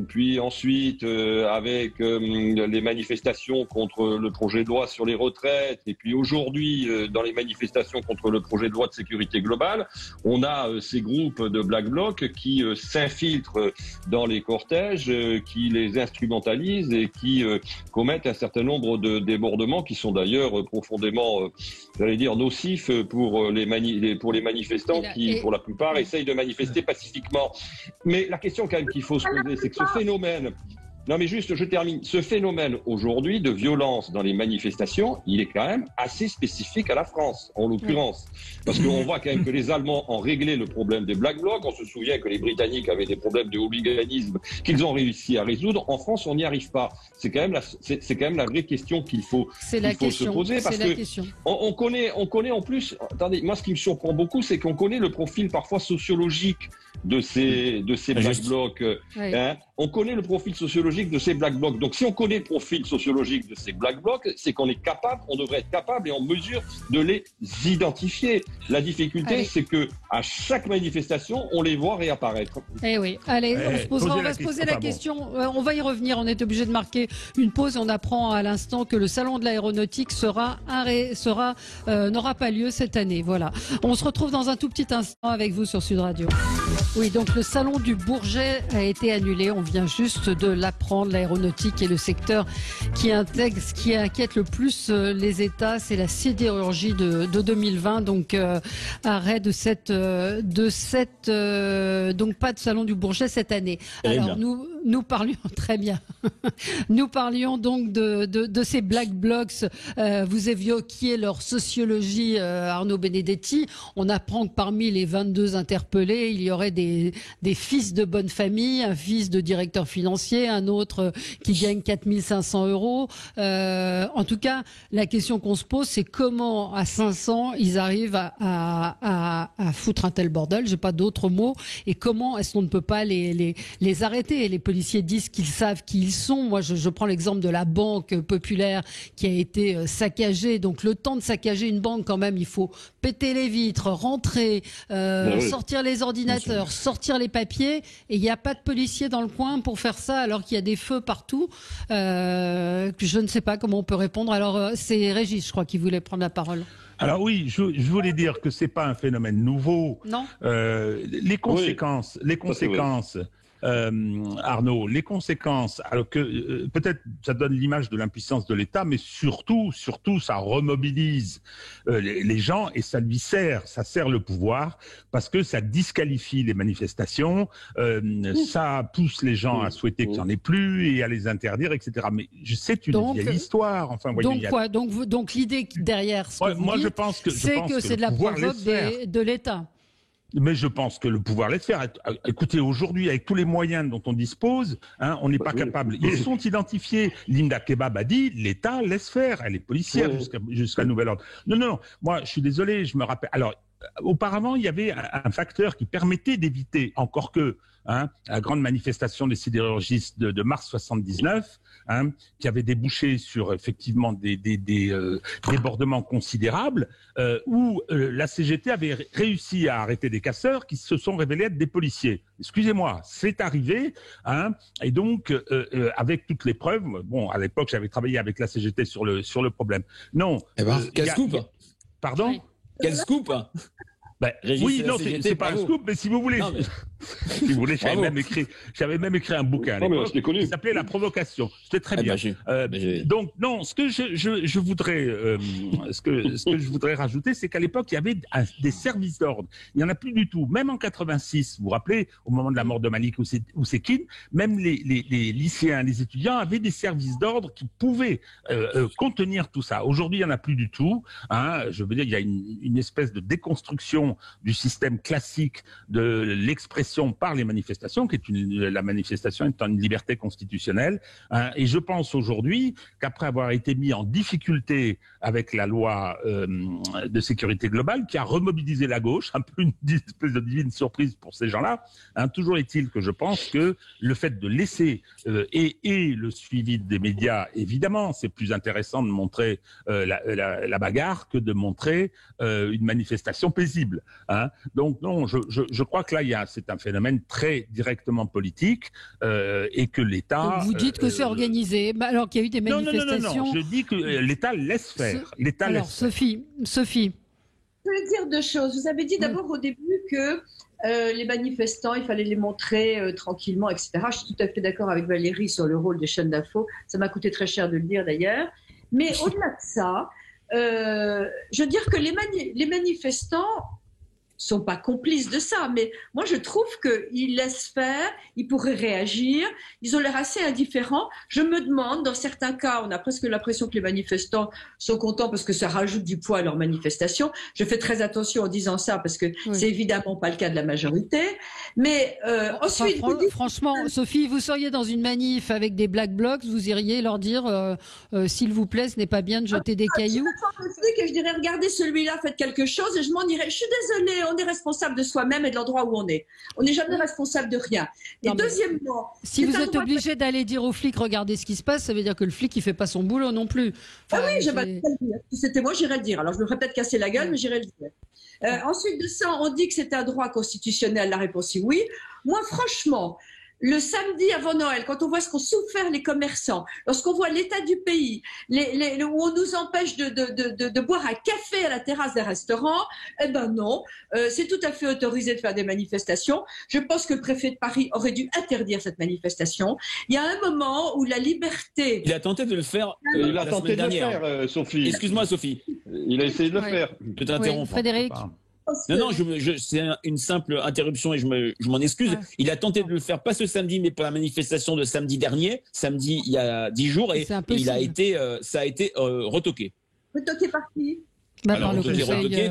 puis ensuite avec les manifestations contre le projet de loi sur les retraites, et puis aujourd'hui dans les manifestations contre le projet de loi de sécurité globale, on a ces groupes de Black Bloc qui s'infiltrent dans les cortèges, qui les instrumentalisent et qui commettent un certain nombre de débordements qui sont d'ailleurs profondément, j'allais dire, nocifs pour les manifestants qui, pour la plupart, essayent de manifester pacifiquement. Mais la question quand même qu'il faut se poser, c'est que ce phénomène... Non mais juste, je termine. Ce phénomène aujourd'hui de violence dans les manifestations, il est quand même assez spécifique à la France, en l'occurrence. Parce qu'on voit quand même que les Allemands ont réglé le problème des Black Blocs. On se souvient que les Britanniques avaient des problèmes de hooliganisme qu'ils ont réussi à résoudre. En France, on n'y arrive pas. C'est quand même la vraie question qu'il faut se poser. Parce que on connaît en plus... Attendez, moi ce qui me surprend beaucoup, c'est qu'on connaît le profil parfois sociologique de ces Black Blocs. Hein. On connaît le profil sociologique de ces Black Blocs. Donc si on connaît le profil sociologique de ces Black Blocs, c'est qu'on est capable, on devrait être capable et en mesure de les identifier. La difficulté, c'est que à chaque manifestation, on les voit réapparaître. Eh oui, allez, on va se poser la question. On va y revenir. On est obligé de marquer une pause. On apprend à l'instant que le salon de l'aéronautique n'aura pas lieu cette année. Voilà. On se retrouve dans un tout petit instant avec vous sur Sud Radio. Oui, donc le salon du Bourget a été annulé. On vient juste de l'apprendre. L'aéronautique est le secteur qui inquiète le plus les États. C'est la sidérurgie de 2020. Donc arrêt donc pas de salon du Bourget cette année. Alors nous parlions très bien. Nous parlions donc de ces Black Blocs. Vous évoquiez leur sociologie, Arnaud Benedetti. On apprend que parmi les 22 interpellés, il y aurait des fils de bonne famille, un fils de directeur financier, un autre qui gagne 4 500 €. En tout cas, la question qu'on se pose, c'est comment à 500 ils arrivent à foutre un tel bordel, j'ai pas d'autres mots, et comment est-ce qu'on ne peut pas les arrêter. Les policiers disent qu'ils savent qui ils sont. Moi, je prends l'exemple de la banque populaire qui a été saccagée. Donc le temps de saccager une banque, quand même, il faut péter les vitres, rentrer, sortir les ordinateurs, sortir les papiers, et il n'y a pas de policiers dans le coin pour faire ça alors qu'il y a des feux partout. Je ne sais pas comment on peut répondre. Alors c'est Régis, je crois, qui voulait prendre la parole. Alors oui, je voulais dire que c'est pas un phénomène nouveau. Non. Les conséquences, Arnaud, les conséquences, alors que peut-être ça donne l'image de l'impuissance de l'État, mais surtout, ça remobilise les gens et ça sert le pouvoir parce que ça disqualifie les manifestations, ça pousse les gens à souhaiter qu'il n'y en ait plus et à les interdire, etc. Mais c'est une vieille histoire. Enfin, voyez, donc l'idée derrière ce que vous moi, dites, je pense que c'est de la provoque de l'État. Mais je pense que le pouvoir laisse faire. Écoutez, aujourd'hui, avec tous les moyens dont on dispose, on n'est pas capable. Ils sont identifiés. Linda Kebab a dit, l'État laisse faire. Elle est policière jusqu'à nouvel ordre. Non. Moi, je suis désolé, je me rappelle. Alors, auparavant, il y avait un facteur qui permettait d'éviter, encore que, la grande manifestation des sidérurgistes de mars 79, qui avait débouché sur effectivement des débordements considérables, où la CGT avait réussi à arrêter des casseurs qui se sont révélés être des policiers. Excusez-moi, c'est arrivé, et donc avec toutes les preuves. Bon, à l'époque, j'avais travaillé avec la CGT sur le problème. Non. Quel scoop. Pardon. Quel scoop. Oui, non, c'est pas un scoop, mais si vous voulez, Si vous voulez, j'avais même écrit un bouquin à l'époque qui s'appelait La Provocation. C'était très bien. Donc non, ce que je voudrais, ce que je voudrais rajouter, c'est qu'à l'époque il y avait des services d'ordre. Il y en a plus du tout. Même en 86, vous vous rappelez, au moment de la mort de Malik Oussekine, même les lycéens, les étudiants avaient des services d'ordre qui pouvaient contenir tout ça. Aujourd'hui, il y en a plus du tout. Hein. Je veux dire, il y a une espèce de déconstruction du système classique de l'expression par les manifestations, la manifestation étant une liberté constitutionnelle. Hein. Et je pense aujourd'hui qu'après avoir été mis en difficulté avec la loi de sécurité globale, qui a remobilisé la gauche, un peu une espèce de divine surprise pour ces gens-là, hein, toujours est-il que je pense que le fait de laisser et le suivi des médias, évidemment, c'est plus intéressant de montrer la bagarre que de montrer une manifestation paisible. Hein. Donc non, je crois que là, c'est un phénomène très directement politique et que l'État... Vous dites que c'est organisé, alors qu'il y a eu des manifestations... Non, je dis que l'État laisse faire. Sophie. Je voulais dire deux choses. Vous avez dit d'abord au début que les manifestants, il fallait les montrer tranquillement, etc. Je suis tout à fait d'accord avec Valérie sur le rôle des chaînes d'info. Ça m'a coûté très cher de le dire d'ailleurs. Mais au-delà de ça, je veux dire que les manifestants sont pas complices de ça, mais moi je trouve qu'ils laissent faire, ils pourraient réagir, ils ont l'air assez indifférents. Je me demande, dans certains cas, on a presque l'impression que les manifestants sont contents parce que ça rajoute du poids à leur manifestation. Je fais très attention en disant ça parce que c'est évidemment pas le cas de la majorité. Mais ensuite, franchement, Sophie, vous seriez dans une manif avec des Black Blocs, vous iriez leur dire s'il vous plaît, ce n'est pas bien de jeter des cailloux. Je dirais regardez celui-là, faites quelque chose, et je m'en irais. Je suis désolée. On est responsable de soi-même et de l'endroit où on est. On n'est jamais responsable de rien. Et deuxièmement... Si vous êtes obligé d'aller dire au flic, regardez ce qui se passe, ça veut dire que le flic, il fait pas son boulot non plus. Enfin, oui, j'aimerais le dire. Si c'était moi, j'irais le dire. Alors, je me ferais peut-être casser la gueule, mais j'irais le dire. Ensuite de ça, on dit que c'est un droit constitutionnel. La réponse est oui. Moi, franchement... Le samedi avant Noël, quand on voit ce qu'ont souffert les commerçants, lorsqu'on voit l'état du pays, où on nous empêche de boire un café à la terrasse des restaurants, eh ben non, c'est tout à fait autorisé de faire des manifestations. Je pense que le préfet de Paris aurait dû interdire cette manifestation. Il y a un moment où la liberté... Il a tenté de le faire il a tenté de le faire, Sophie. Excuse-moi, Sophie. Il a essayé de le faire. Je t'interromps. Frédéric. Non, c'est une simple interruption et je m'en excuse. Ouais. Il a tenté de le faire, pas ce samedi, mais pour la manifestation de samedi dernier, samedi il y a 10 jours, et il a été, ça a été retoqué. Retoqué par qui? Par le conseil,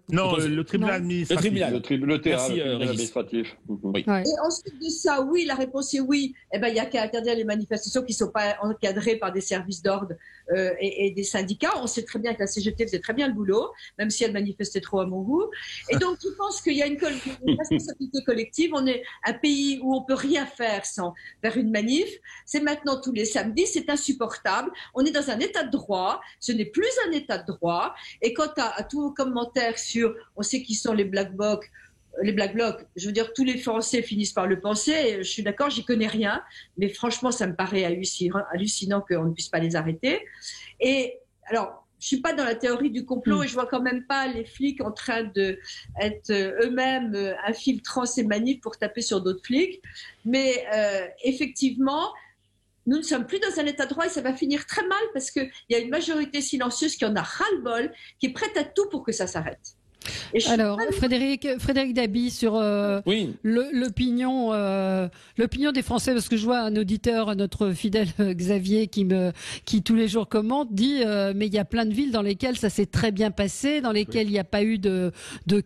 non, le tribunal administratif. Le tribunal administratif. Oui. Ouais. Et ensuite de ça, oui, la réponse est oui. Eh ben, il y a qu'à interdire les manifestations qui ne sont pas encadrées par des services d'ordre et des syndicats. On sait très bien que la CGT faisait très bien le boulot, même si elle manifestait trop à mon goût. Et donc, je pense qu'il y a une responsabilité collective. On est un pays où on peut rien faire sans faire une manif. C'est maintenant tous les samedis. C'est insupportable. On est dans un état de droit. Ce n'est plus un état de droit. Et quant à tous vos commentaires sur, on sait qui sont les Black Blocs, je veux dire, tous les Français finissent par le penser. Je suis d'accord, j'y connais rien, mais franchement, ça me paraît hallucinant qu'on ne puisse pas les arrêter. Et alors, je suis pas dans la théorie du complot et je vois quand même pas les flics en train de être eux-mêmes infiltrant ces manifs pour taper sur d'autres flics. Mais effectivement, nous ne sommes plus dans un état de droit et ça va finir très mal parce qu'il y a une majorité silencieuse qui en a ras-le-bol, qui est prête à tout pour que ça s'arrête. Alors, Frédéric Dabi, sur l'opinion des Français, parce que je vois un auditeur, notre fidèle Xavier, qui tous les jours commente, dit mais il y a plein de villes dans lesquelles ça s'est très bien passé, dans lesquelles il n'y a pas eu de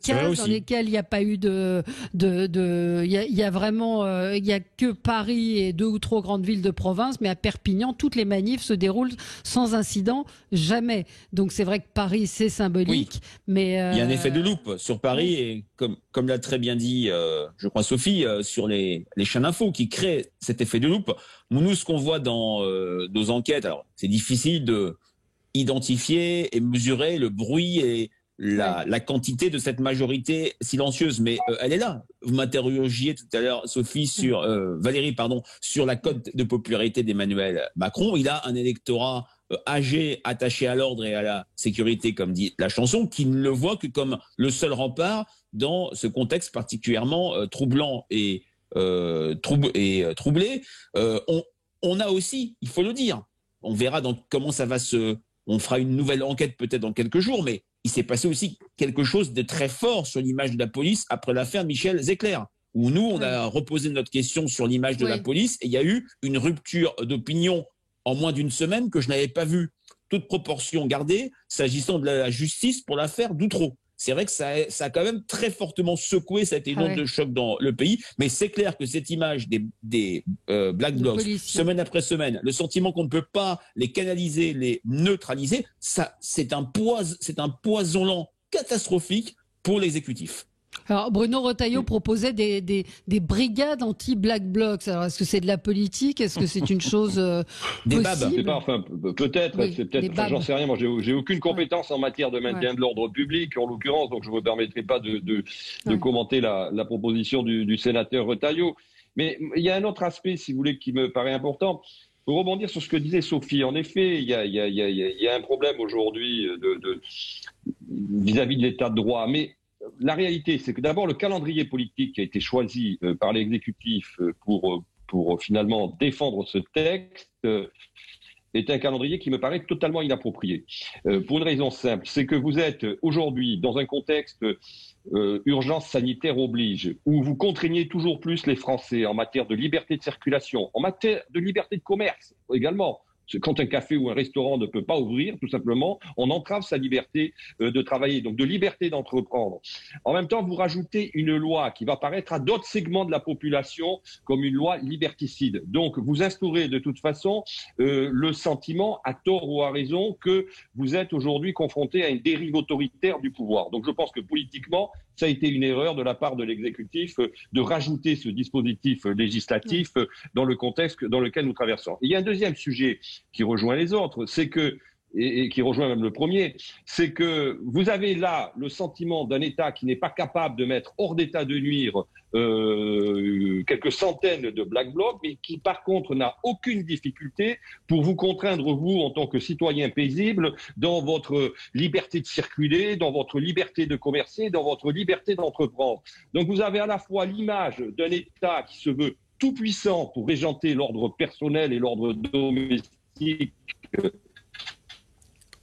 casse, dans lesquelles il n'y a pas eu il y a vraiment, il y a que Paris et 2 ou 3 grandes villes de province, mais à Perpignan, toutes les manifs se déroulent sans incident, jamais. Donc c'est vrai que Paris, c'est symbolique, mais il y a un effet de loupe sur Paris et comme l'a très bien dit, je crois Sophie, sur les chaînes info qui créent cet effet de loupe. Nous, ce qu'on voit dans nos enquêtes, alors c'est difficile de identifier et mesurer le bruit et la quantité de cette majorité silencieuse, mais elle est là. Vous m'interrogiez tout à l'heure, Sophie, sur Valérie, pardon, sur la cote de popularité d'Emmanuel Macron. Il a un électorat âgés, attachés à l'ordre et à la sécurité, comme dit la chanson, qui ne le voient que comme le seul rempart dans ce contexte particulièrement troublant et troublé. On a aussi, il faut le dire, on verra comment ça va on fera une nouvelle enquête peut-être dans quelques jours, mais il s'est passé aussi quelque chose de très fort sur l'image de la police après l'affaire Michel Zecler, où nous, on a reposé notre question sur l'image de la police, et il y a eu une rupture d'opinion en moins d'une semaine que je n'avais pas vue, toute proportion gardée, s'agissant de la justice pour l'affaire Doutreau. C'est vrai que ça a quand même très fortement secoué, ça a été une onde de choc dans le pays, mais c'est clair que cette image des Black Blocs, semaine après semaine, le sentiment qu'on ne peut pas les canaliser, les neutraliser, ça, c'est un poison lent catastrophique pour l'exécutif. Alors Bruno Retailleau proposait des brigades anti-Black Blocs. Alors est-ce que c'est de la politique? Est-ce que c'est une chose possible? Enfin, peut-être, j'en sais rien. Moi, j'ai aucune compétence en matière de maintien de l'ordre public, en l'occurrence, donc je ne me permettrai pas de commenter la proposition du sénateur Retailleau. Mais il y a un autre aspect, si vous voulez, qui me paraît important. Pour rebondir sur ce que disait Sophie, en effet, il y a un problème aujourd'hui vis-à-vis de l'état de droit, mais la réalité, c'est que d'abord, le calendrier politique qui a été choisi par l'exécutif pour finalement défendre ce texte est un calendrier qui me paraît totalement inapproprié. Pour une raison simple, c'est que vous êtes aujourd'hui dans un contexte urgence sanitaire oblige, où vous contraignez toujours plus les Français en matière de liberté de circulation, en matière de liberté de commerce également. Quand un café ou un restaurant ne peut pas ouvrir, tout simplement, on entrave sa liberté de travailler, donc de liberté d'entreprendre. En même temps, vous rajoutez une loi qui va paraître à d'autres segments de la population comme une loi liberticide. Donc, vous instaurez de toute façon le sentiment, à tort ou à raison, que vous êtes aujourd'hui confronté à une dérive autoritaire du pouvoir. Donc, je pense que politiquement, ça a été une erreur de la part de l'exécutif de rajouter ce dispositif législatif dans le contexte dans lequel nous traversons. Et il y a un deuxième sujet qui rejoint les autres, c'est que, et qui rejoint même le premier, c'est que vous avez là le sentiment d'un État qui n'est pas capable de mettre hors d'état de nuire quelques centaines de Black Blocs, mais qui par contre n'a aucune difficulté pour vous contraindre, vous, en tant que citoyen paisible, dans votre liberté de circuler, dans votre liberté de commercer, dans votre liberté d'entreprendre. Donc vous avez à la fois l'image d'un État qui se veut tout puissant pour régenter l'ordre personnel et l'ordre domestique.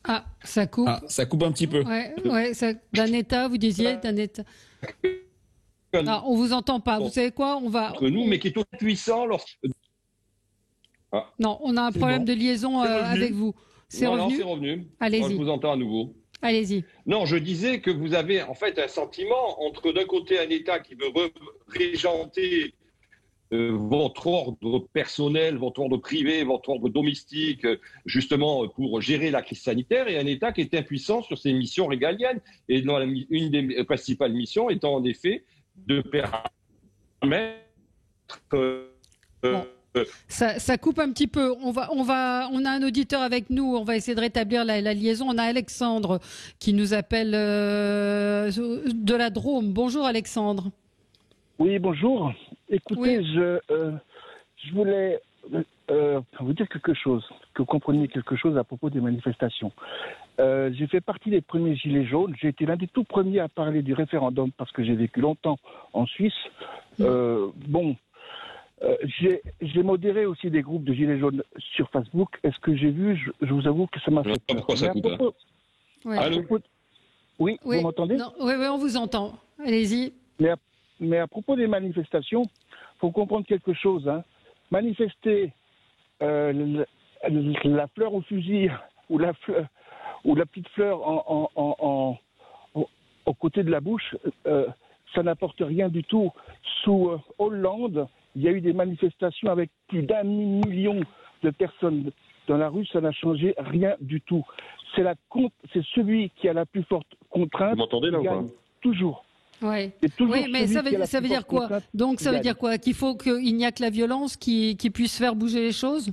Ah, ça coupe. Ah, ça coupe un petit peu. Ouais, d'un État, vous disiez, d'un État. Ah, on vous entend pas. Vous savez quoi? On va. Entre nous, mais qui est tout puissant lorsque. Ah. Non, on a un problème de liaison avec vous. C'est revenu. Non, c'est revenu. Allez-y. Je vous entends à nouveau. Allez-y. Non, je disais que vous avez en fait un sentiment entre d'un côté un État qui veut régenter votre ordre personnel, votre ordre privé, votre ordre domestique, justement pour gérer la crise sanitaire, et un État qui est impuissant sur ses missions régaliennes. Et une des principales missions étant en effet de permettre... Ça coupe un petit peu. On a un auditeur avec nous. On va essayer de rétablir la liaison. On a Alexandre qui nous appelle de la Drôme. Bonjour Alexandre. Oui, bonjour. Écoutez, je voulais vous dire quelque chose, que vous compreniez quelque chose à propos des manifestations. J'ai fait partie des premiers Gilets jaunes. J'ai été l'un des tout premiers à parler du référendum parce que j'ai vécu longtemps en Suisse. J'ai modéré aussi des groupes de Gilets jaunes sur Facebook. Est-ce que j'ai vu, je vous avoue que ça m'a fait peur. Pourquoi ça coupe Allô ? Oui, vous m'entendez ? Oui, on vous entend. Allez-y. Mais à propos des manifestations, il faut comprendre quelque chose. Manifester la fleur au fusil ou la petite fleur au côté de la bouche, ça n'apporte rien du tout. Sous Hollande, il y a eu des manifestations avec plus d'1 million de personnes dans la rue, ça n'a changé rien du tout. C'est celui qui a la plus forte contrainte. Vous m'entendez là ou pas ? Toujours. Oui, mais ça veut dire quoi? Donc ça veut dire quoi? Qu'il n'y a que la violence qui puisse faire bouger les choses?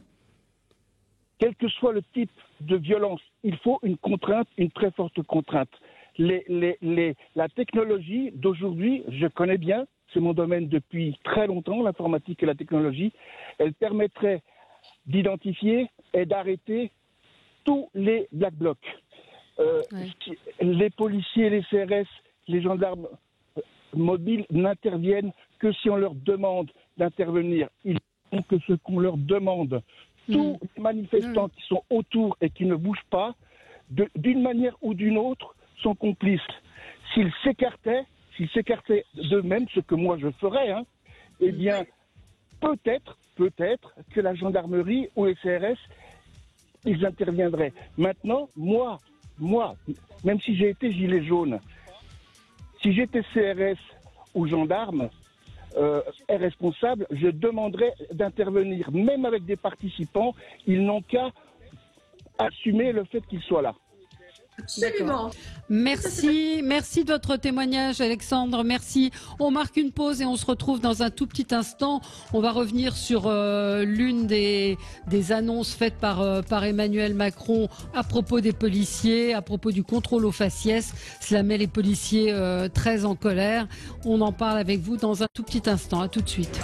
Quel que soit le type de violence, il faut une contrainte, une très forte contrainte. La technologie d'aujourd'hui, je connais bien, c'est mon domaine depuis très longtemps, l'informatique et la technologie, elle permettrait d'identifier et d'arrêter tous les Black Blocs. Les policiers, les CRS, les gendarmes mobiles n'interviennent que si on leur demande d'intervenir. Ils font que ce qu'on leur demande. Tous les manifestants qui sont autour et qui ne bougent pas, d'une manière ou d'une autre, sont complices. S'ils s'écartaient d'eux-mêmes, ce que moi je ferais, eh bien, peut-être que la gendarmerie ou les CRS, ils interviendraient. Maintenant, moi, même si j'ai été gilet jaune, si j'étais CRS ou gendarme, responsable, je demanderais d'intervenir. Même avec des participants, ils n'ont qu'à assumer le fait qu'ils soient là. Absolument. Merci de votre témoignage, Alexandre. Merci. On marque une pause et on se retrouve dans un tout petit instant. On va revenir sur l'une des annonces faites par Emmanuel Macron à propos des policiers, à propos du contrôle aux faciès. Cela met les policiers très en colère. On en parle avec vous dans un tout petit instant. À tout de suite.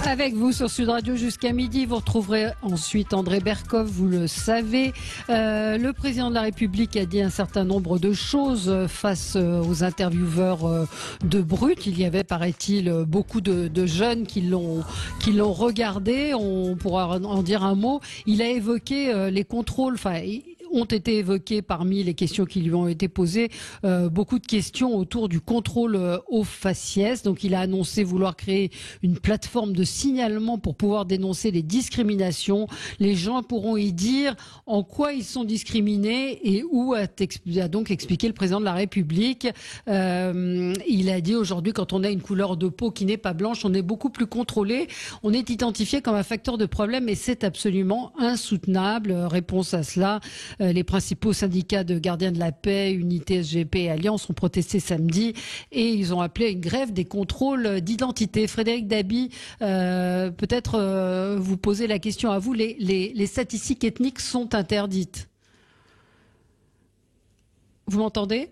Avec vous sur Sud Radio jusqu'à midi, vous retrouverez ensuite André Berkoff, vous le savez. Le président de la République a dit un certain nombre de choses face aux intervieweurs de Brut. Il y avait, paraît-il, beaucoup de jeunes qui l'ont regardé. On pourra en dire un mot. Il a évoqué les contrôles, ont été évoquées parmi les questions qui lui ont été posées, beaucoup de questions autour du contrôle aux faciès. Donc il a annoncé vouloir créer une plateforme de signalement pour pouvoir dénoncer les discriminations. Les gens pourront y dire en quoi ils sont discriminés et où a donc expliqué le président de la République. Il a dit aujourd'hui, quand on a une couleur de peau qui n'est pas blanche, on est beaucoup plus contrôlé. On est identifié comme un facteur de problème et c'est absolument insoutenable. Réponse à cela. Les principaux syndicats de gardiens de la paix, Unité, SGP et Alliance ont protesté samedi et ils ont appelé à une grève des contrôles d'identité. Frédéric Dabi, peut-être vous posez la question à vous, les statistiques ethniques sont interdites. Vous m'entendez ?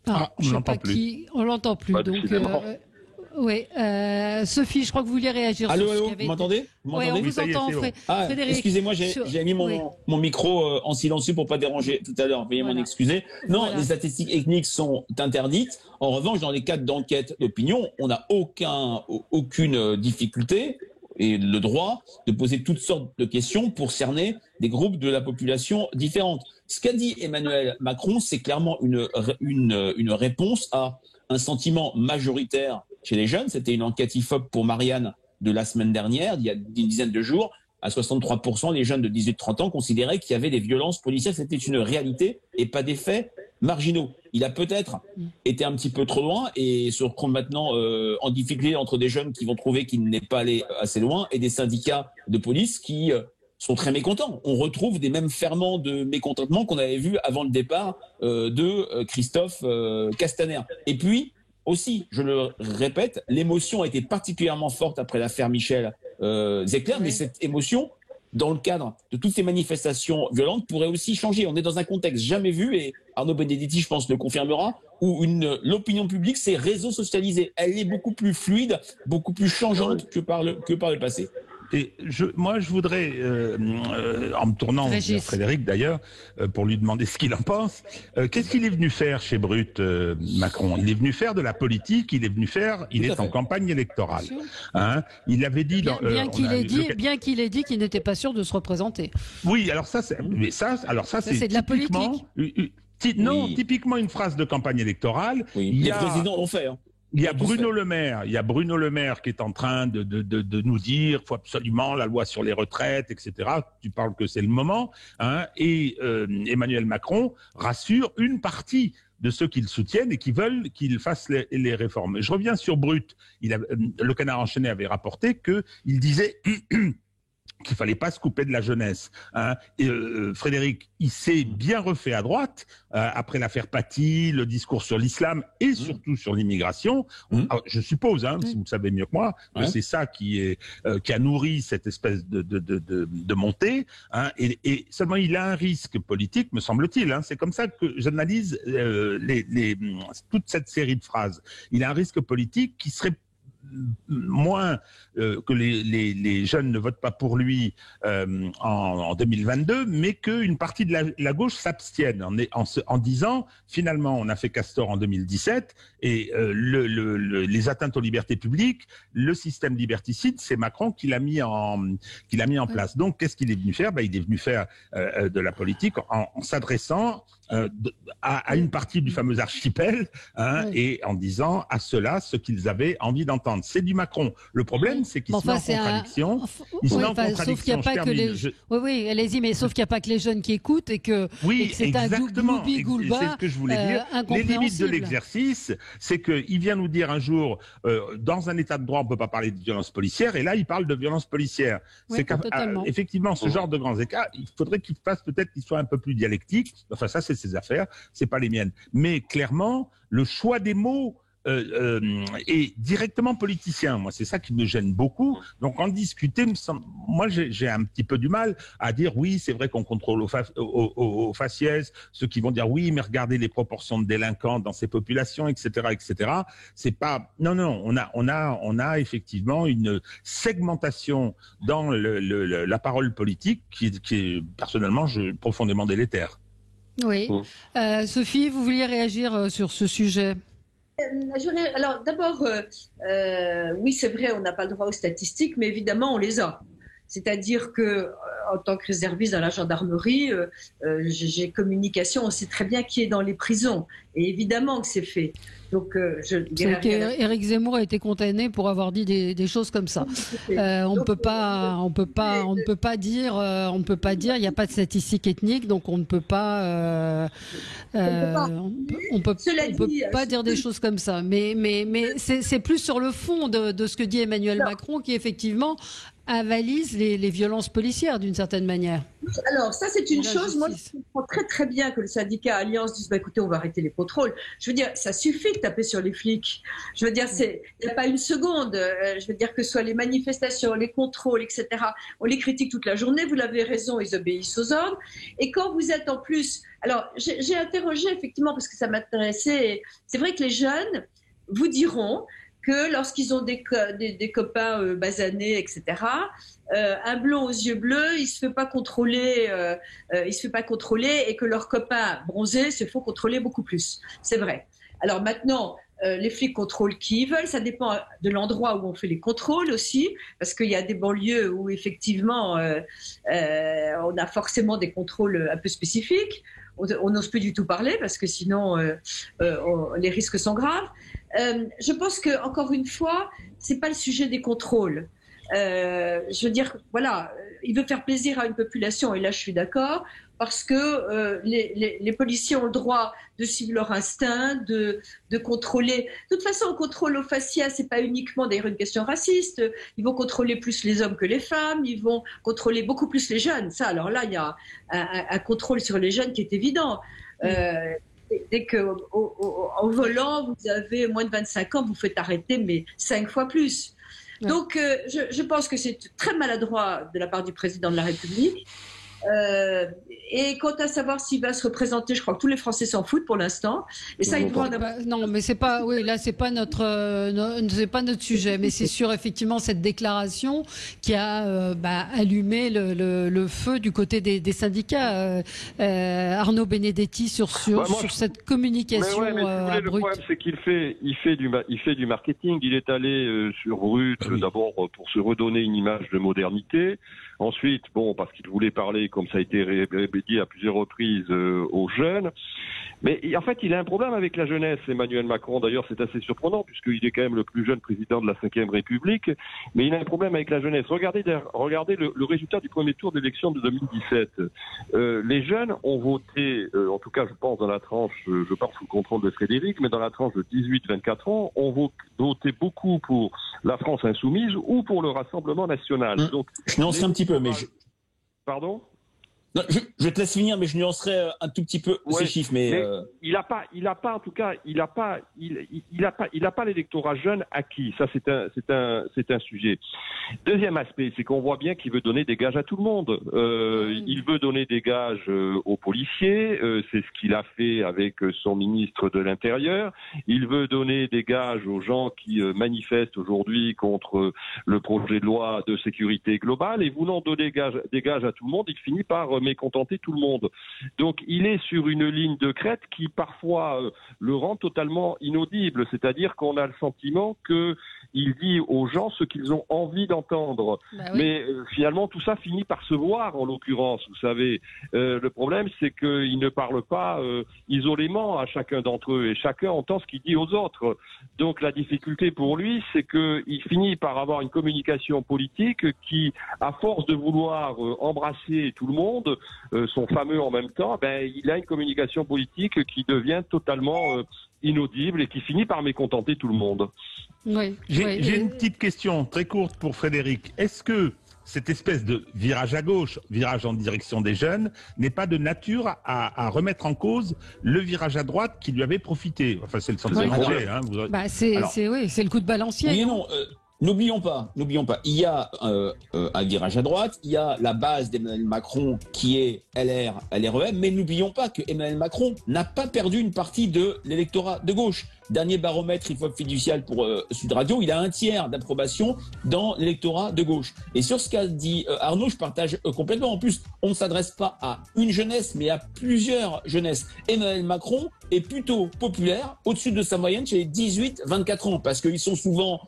On l'entend plus. On l'entend plus. Donc, oui, Sophie, je crois que vous vouliez réagir. Allô, sur vous m'entendez ? Oui, on vous entend, Frédéric. Excusez-moi, j'ai mis mon micro en silencieux pour pas déranger tout à l'heure. Veuillez m'en excuser. Non, les statistiques ethniques sont interdites. En revanche, dans les cadres d'enquête d'opinion, on n'a aucune difficulté et le droit de poser toutes sortes de questions pour cerner des groupes de la population différentes. Ce qu'a dit Emmanuel Macron, c'est clairement une réponse à un sentiment majoritaire chez les jeunes. C'était une enquête IFOP pour Marianne de la semaine dernière, il y a une dizaine de jours. À 63%, les jeunes de 18-30 ans considéraient qu'il y avait des violences policières. C'était une réalité et pas des faits marginaux. Il a peut-être été un petit peu trop loin et se retrouve maintenant en difficulté entre des jeunes qui vont trouver qu'il n'est pas allé assez loin et des syndicats de police qui sont très mécontents. On retrouve des mêmes ferments de mécontentement qu'on avait vu avant le départ de Christophe Castaner. Et puis, aussi, je le répète, l'émotion a été particulièrement forte après l'affaire Michel Zecler, mais cette émotion, dans le cadre de toutes ces manifestations violentes, pourrait aussi changer. On est dans un contexte jamais vu, et Arnaud Benedetti, je pense, le confirmera, où l'opinion publique s'est réseau-socialisée. Elle est beaucoup plus fluide, beaucoup plus changeante que par le passé. Et moi, je voudrais, en me tournant vers Frédéric d'ailleurs, pour lui demander ce qu'il en pense, qu'est-ce qu'il est venu faire chez Brut, Macron ? Il est venu faire de la politique, il est en campagne électorale. Hein, il avait dit... Bien qu'il ait dit qu'il n'était pas sûr de se représenter. Oui, alors ça, c'est de la politique. Typiquement une phrase de campagne électorale. Oui. Les présidents l'ont fait, hein. Il y a Bruno Le Maire qui est en train de nous dire faut absolument la loi sur les retraites, etc. Tu parles que c'est le moment, hein. Et Emmanuel Macron rassure une partie de ceux qui le soutiennent et qui veulent qu'il fasse les réformes. Je reviens sur Brut. Le Canard enchaîné avait rapporté qu'il disait qu'il fallait pas se couper de la jeunesse. Hein. Et, Frédéric, il s'est bien refait à droite après l'affaire Paty, le discours sur l'islam et surtout sur l'immigration. Alors, je suppose, si vous savez mieux que moi, que c'est ça qui a nourri cette espèce de montée. Hein. Et seulement, il a un risque politique, me semble-t-il. Hein. C'est comme ça que j'analyse toute cette série de phrases. Il a un risque politique qui serait moins que les jeunes ne votent pas pour lui en 2022, mais qu'une partie de la gauche s'abstienne en disant finalement on a fait Castor en 2017 et les atteintes aux libertés publiques, le système liberticide, c'est Macron qui l'a mis en place. Donc qu'est-ce qu'il est venu faire? Il est venu faire de la politique en s'adressant à une partie du fameux archipel, et en disant à ceux-là ce qu'ils avaient envie d'entendre. C'est du Macron. Le problème, c'est qu'il se met en contradiction. Sauf qu'il n'y a pas que les... Oui, allez-y, mais sauf qu'il n'y a pas que les jeunes qui écoutent et que c'est un gloubi-goulba. C'est ce que je voulais dire. Les limites de l'exercice, c'est qu'il vient nous dire un jour, dans un état de droit, on ne peut pas parler de violence policière, et là, il parle de violence policière. Oui, effectivement, ce genre de grands écarts, il faudrait qu'il fasse peut-être qu'il soit un peu plus dialectique. Enfin, ça, c'est ses affaires, c'est pas les miennes. Mais clairement, le choix des mots est directement politicien. Moi, c'est ça qui me gêne beaucoup. Donc, en discuter, moi, j'ai un petit peu du mal à dire oui, c'est vrai qu'on contrôle au faciès, ceux qui vont dire oui, mais regardez les proportions de délinquants dans ces populations, etc., etc. C'est pas non. On a effectivement une segmentation dans la parole politique qui est personnellement profondément délétère. Oui. Sophie, vous vouliez réagir sur ce sujet? Alors d'abord, oui c'est vrai, on n'a pas le droit aux statistiques, mais évidemment on les a. C'est-à-dire que en tant que réserviste dans la gendarmerie, j'ai communication, on sait très bien qui est dans les prisons, et évidemment que c'est fait. Donc, Éric Zemmour a été condamné pour avoir dit des choses comme ça. On ne peut pas dire, il n'y a pas de statistiques ethniques, donc on ne peut pas, on peut pas dire des choses comme ça. Mais c'est plus sur le fond de ce que dit Emmanuel Macron qui effectivement avalise les violences policières d'une certaine manière. Alors ça c'est une chose, moi je comprends très très bien que le syndicat Alliance dise écoutez on va arrêter les contrôles. Je veux dire ça suffit de taper sur les flics. Je veux dire il n'y a pas une seconde. Je veux dire que ce soit les manifestations, les contrôles, etc. On les critique toute la journée, vous l'avez raison, ils obéissent aux ordres. Et quand vous êtes en plus... Alors j'ai interrogé effectivement parce que ça m'intéressait. C'est vrai que les jeunes vous diront que lorsqu'ils ont des copains basanés, etc., un blond aux yeux bleus, il se fait pas contrôler, et que leurs copains bronzés se font contrôler beaucoup plus. C'est vrai. Alors maintenant, les flics contrôlent qui ils veulent, ça dépend de l'endroit où on fait les contrôles aussi, parce qu'il y a des banlieues où effectivement on a forcément des contrôles un peu spécifiques. On n'ose plus du tout parler parce que sinon les risques sont graves. Je pense que encore une fois, c'est pas le sujet des contrôles. Je veux dire, voilà, il veut faire plaisir à une population et là je suis d'accord parce que les policiers ont le droit de suivre leur instinct, de contrôler. De toute façon, on contrôle au faciès, c'est pas uniquement d'ailleurs une question raciste. Ils vont contrôler plus les hommes que les femmes. Ils vont contrôler beaucoup plus les jeunes. Ça, alors là, il y a un contrôle sur les jeunes qui est évident. Dès qu'en volant, vous avez moins de 25 ans, vous faites arrêter, mais 5 fois plus. Ouais. Donc, je pense que c'est très maladroit de la part du président de la République. Et quant à savoir s'il va se représenter, je crois que tous les Français s'en foutent pour l'instant. Et ça, non, mais c'est pas, oui, là, c'est pas notre sujet. Mais c'est sûr, effectivement, cette déclaration qui a allumé le feu du côté des syndicats. Arnaud Benedetti sur cette communication mais si vous voulez, le problème, c'est qu'il fait du marketing. Il est allé sur Brut, d'abord pour se redonner une image de modernité. Ensuite, parce qu'il voulait parler, comme ça a été répété à plusieurs reprises, aux jeunes. Mais en fait, il a un problème avec la jeunesse, Emmanuel Macron. D'ailleurs, c'est assez surprenant, puisqu'il est quand même le plus jeune président de la Ve République. Mais il a un problème avec la jeunesse. Regardez le résultat du premier tour d'élection de 2017. Les jeunes ont voté, en tout cas, je pense, dans la tranche, je parle sous le contrôle de Frédéric, mais dans la tranche de 18-24 ans, ont voté beaucoup pour la France insoumise ou pour le Rassemblement national. Donc, je nuance un petit peu, mais Pardon ? Non, je te laisse finir, mais je nuancerai un tout petit peu ces chiffres. Mais il a pas, en tout cas, il a pas l'électorat jeune acquis. Ça, c'est un sujet. Deuxième aspect, c'est qu'on voit bien qu'il veut donner des gages à tout le monde. Il veut donner des gages aux policiers. C'est ce qu'il a fait avec son ministre de l'Intérieur. Il veut donner des gages aux gens qui manifestent aujourd'hui contre le projet de loi de sécurité globale. Et voulant donner des gages à tout le monde, il finit par mécontenter tout le monde. Donc il est sur une ligne de crête qui parfois le rend totalement inaudible, c'est-à-dire qu'on a le sentiment qu'il dit aux gens ce qu'ils ont envie d'entendre. Bah oui. Mais finalement tout ça finit par se voir en l'occurrence, vous savez. Le problème c'est qu'il ne parle pas isolément à chacun d'entre eux et chacun entend ce qu'il dit aux autres. Donc la difficulté pour lui c'est qu'il finit par avoir une communication politique qui, à force de vouloir embrasser tout le monde, son fameux en même temps, il a une communication politique qui devient totalement inaudible et qui finit par mécontenter tout le monde. Oui. J'ai une petite question très courte pour Frédéric. Est-ce que cette espèce de virage à gauche, virage en direction des jeunes, n'est pas de nature à remettre en cause le virage à droite qui lui avait profité? Enfin, c'est le sentiment que j'ai. C'est le coup de balancier. Oui et non. N'oublions pas, il y a un virage à droite, il y a la base d'Emmanuel Macron qui est LREM, mais n'oublions pas que Emmanuel Macron n'a pas perdu une partie de l'électorat de gauche. Dernier baromètre IFOP fiducial pour Sud Radio, il a un tiers d'approbation dans l'électorat de gauche. Et sur ce qu'a dit Arnaud, je partage complètement. En plus, on ne s'adresse pas à une jeunesse, mais à plusieurs jeunesses. Emmanuel Macron est plutôt populaire, au-dessus de sa moyenne chez les 18-24 ans, parce qu'ils sont souvent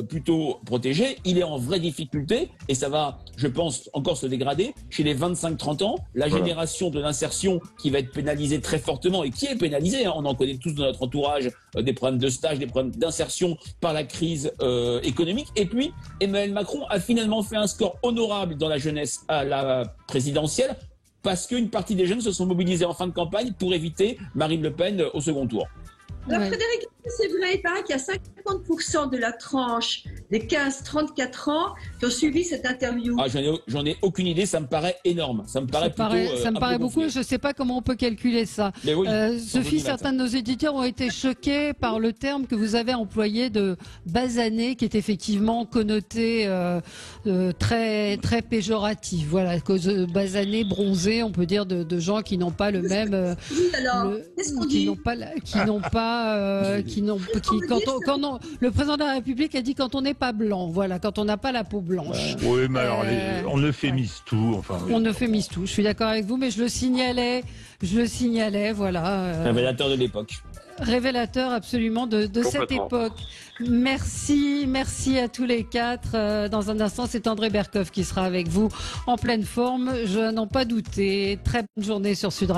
plutôt protégés. Il est en vraie difficulté, et ça va, je pense, encore se dégrader chez les 25-30 ans. La génération de l'insertion qui va être pénalisée très fortement, et qui est pénalisée, hein, on en connaît tous dans notre entourage, des problèmes de stage, des problèmes d'insertion par la crise économique. Et puis, Emmanuel Macron a finalement fait un score honorable dans la jeunesse à la présidentielle parce qu'une partie des jeunes se sont mobilisés en fin de campagne pour éviter Marine Le Pen au second tour. Frédéric, c'est vrai, il paraît qu'il y a 50% de la tranche des 15-34 ans qui ont suivi cette interview. Ah, j'en ai aucune idée, ça me paraît énorme. Ça me paraît beaucoup, je ne sais pas comment on peut calculer ça. Oui, Sophie, certains de nos éditeurs ont été choqués par le terme que vous avez employé de basané, qui est effectivement connoté très, très péjoratif. Voilà, cause basané, bronzé, on peut dire de gens qui n'ont pas le même... qu'est-ce qu'on dit ? Le président de la République a dit quand on n'est pas blanc, voilà, quand on n'a pas la peau blanche. Oui, mais alors on euphémise tout. Enfin, on euphémise tout. Je suis d'accord avec vous, mais je le signalais, voilà. Révélateur de l'époque. Révélateur absolument de cette époque. Merci à tous les quatre. Dans un instant, c'est André Berkoff qui sera avec vous en pleine forme. Je n'en pas douter. Très bonne journée sur Sud Radio.